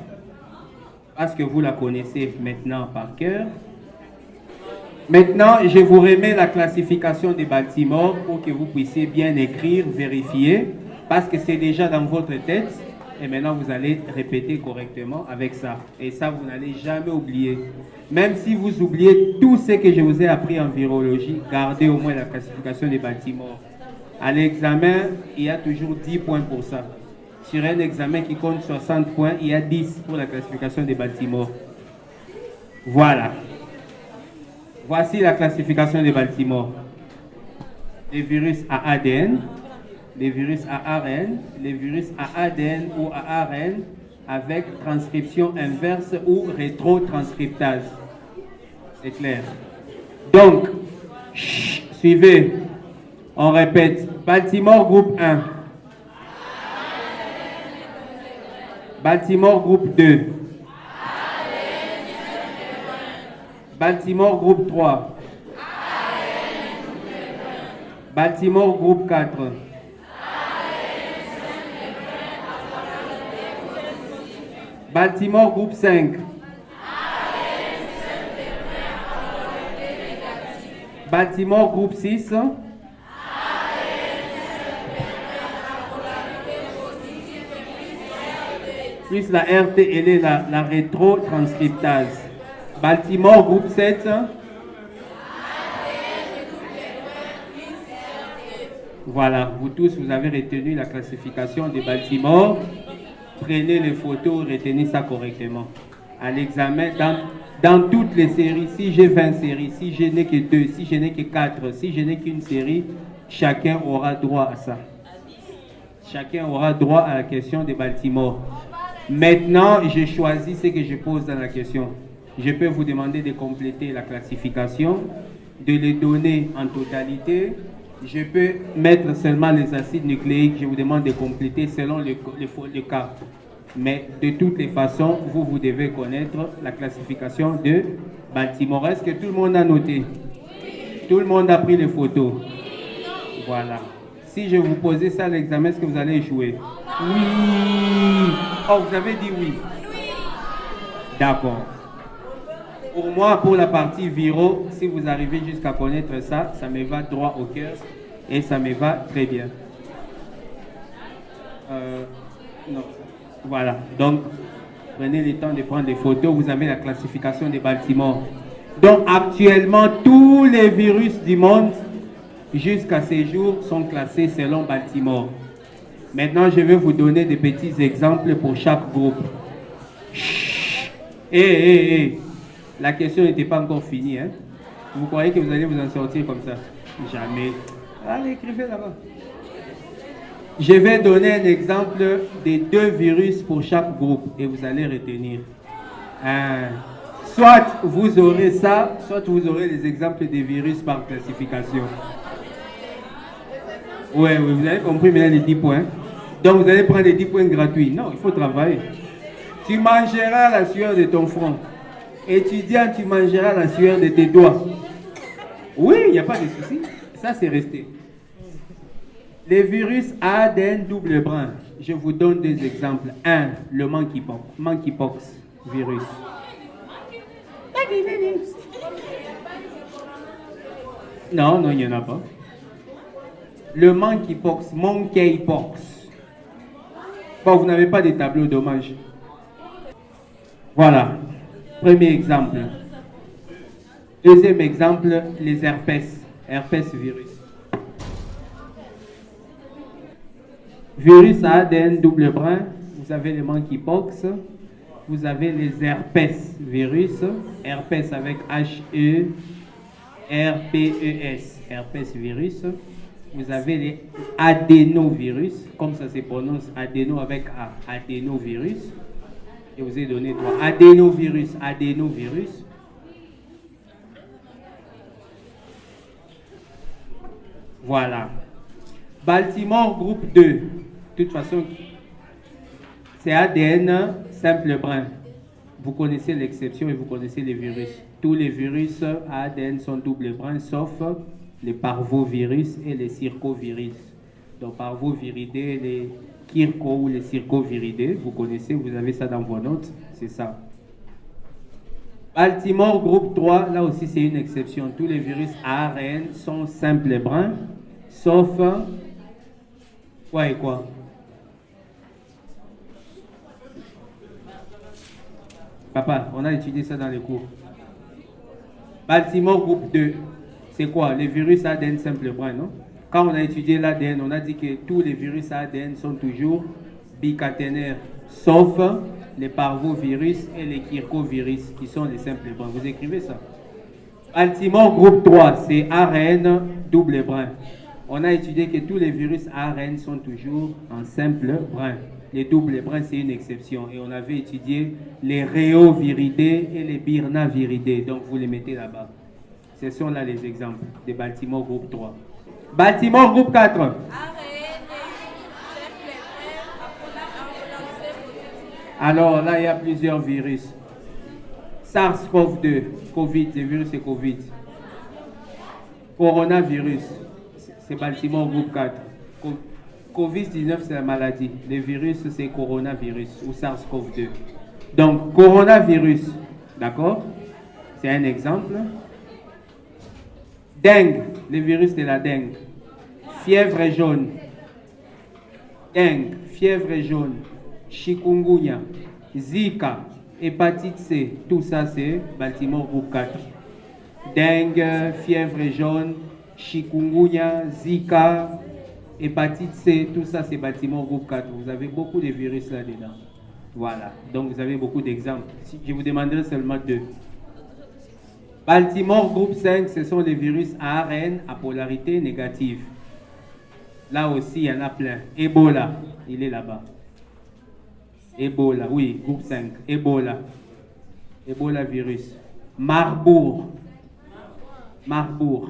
Speaker 1: parce que vous la connaissez maintenant par cœur. Maintenant, je vous remets la classification des Baltimore pour que vous puissiez bien écrire, vérifier, parce que c'est déjà dans votre tête. Et maintenant, vous allez répéter correctement avec ça. Et ça, vous n'allez jamais oublier. Même si vous oubliez tout ce que je vous ai appris en virologie, gardez au moins la classification des Baltimore. À l'examen, il y a toujours 10 points pour ça. Sur un examen qui compte 60 points, il y a 10 pour la classification des Baltimore. Voilà. Voici la classification des Baltimore. Les virus à ADN, les virus à ARN, les virus à ADN ou à ARN avec transcription inverse ou rétrotranscriptase. C'est clair. Donc, suivez. On répète. Baltimore groupe 1. Baltimore groupe 2. Baltimore groupe 3. Baltimore groupe 4. Baltimore groupe 5. Baltimore groupe 6. Plus la RT, elle est la rétrotranscriptase. Baltimore groupe 7. Voilà, vous tous, vous avez retenu la classification des Baltimore. Prenez les photos, retenez ça correctement. À l'examen, dans toutes les séries, si j'ai 20 séries, si je n'ai que 2, si je n'ai que 4, si je n'ai qu'une série, chacun aura droit à ça. Chacun aura droit à la question des Baltimore. Maintenant, je choisis ce que je pose dans la question. Je peux vous demander de compléter la classification, de les donner en totalité. Je peux mettre seulement les acides nucléiques. Je vous demande de compléter selon le cas. Mais de toutes les façons, vous devez connaître la classification de Baltimore. Est-ce que tout le monde a noté? Tout le monde a pris les photos? Voilà. Si je vous posais ça à l'examen, est-ce que vous allez échouer? Oui. Oh, vous avez dit oui. D'accord. Pour moi, pour la partie viro, si vous arrivez jusqu'à connaître ça, ça me va droit au cœur et ça me va très bien. Non. Voilà. Donc, prenez le temps de prendre des photos. Vous avez la classification des Baltimore. Donc, actuellement, tous les virus du monde, jusqu'à ces jours, sont classés selon Baltimore. Maintenant, je vais vous donner des petits exemples pour chaque groupe. Hé. La question n'était pas encore finie. Hein? Vous croyez que vous allez vous en sortir comme ça? Jamais. Allez, écrivez là-bas. Je vais donner un exemple des 2 virus pour chaque groupe et vous allez retenir. Soit vous aurez ça, soit vous aurez les exemples des virus par classification. Oui, vous avez compris maintenant les 10 points. Donc vous allez prendre les 10 points gratuits. Non, il faut travailler. Tu mangeras la sueur de ton front. Étudiant, tu mangeras la sueur de tes doigts. Oui, il n'y a pas de souci. Ça, c'est resté. Les virus ADN double brin. Je vous donne 2 exemples. 1, le monkeypox virus. Non, il n'y en a pas. Le monkeypox. Bon, vous n'avez pas de tableau d'hommage. Voilà. Premier exemple. Deuxième exemple, les herpès virus. Virus à ADN double brin, vous avez le monkeypox, vous avez les herpès virus, herpès avec H-E, R-P-E-S, herpès virus. Vous avez les adénovirus, comme ça se prononce, adéno avec A, adénovirus. Je vous ai donné 3. Adénovirus. Voilà. Baltimore groupe 2. De toute façon, c'est ADN simple brin. Vous connaissez l'exception et vous connaissez les virus. Tous les virus à ADN sont double brin, sauf les parvovirus et les circovirus. Donc parvoviridés, les kirko ou les circoviridés, vous connaissez, vous avez ça dans vos notes, c'est ça. Baltimore, groupe 3, là aussi c'est une exception. Tous les virus à ARN sont simples et bruns, sauf quoi et quoi? Papa, on a étudié ça dans les cours. Baltimore, groupe 2, c'est quoi? Les virus ADN simple et brun, non? Quand on a étudié l'ADN, on a dit que tous les virus ADN sont toujours bicaténaires, sauf les parvovirus et les kirkovirus, qui sont les simples bruns. Vous écrivez ça. Baltimore, groupe 3, c'est ARN double brun. On a étudié que tous les virus ARN sont toujours en simple brun. Les doubles bruns, c'est une exception. Et on avait étudié les réoviridés et les birnaviridés. Donc, vous les mettez là-bas. Ce sont là les exemples de Baltimore, groupe 3. Baltimore, groupe 4. Alors là, il y a plusieurs virus. SARS-CoV-2, Covid, le virus c'est Covid. Coronavirus, c'est Baltimore, groupe 4. Covid-19, c'est la maladie. Le virus, c'est coronavirus ou SARS-CoV-2. Donc, coronavirus, d'accord? C'est un exemple. Dengue, le virus de la dengue. Fièvre jaune. Dengue, fièvre jaune. Chikungunya, Zika, hépatite C, tout ça c'est Baltimore groupe 4. Dengue, fièvre jaune, chikungunya, Zika, hépatite C, tout ça c'est Baltimore groupe 4. Vous avez beaucoup de virus là-dedans. Voilà, donc vous avez beaucoup d'exemples. Je vous demanderai seulement 2. Baltimore groupe 5, ce sont les virus à ARN à polarité négative. Là aussi, il y en a plein. Ebola, il est là-bas. Ebola, oui, groupe 5. Ebola. Ebola virus. Marbourg. Marbourg.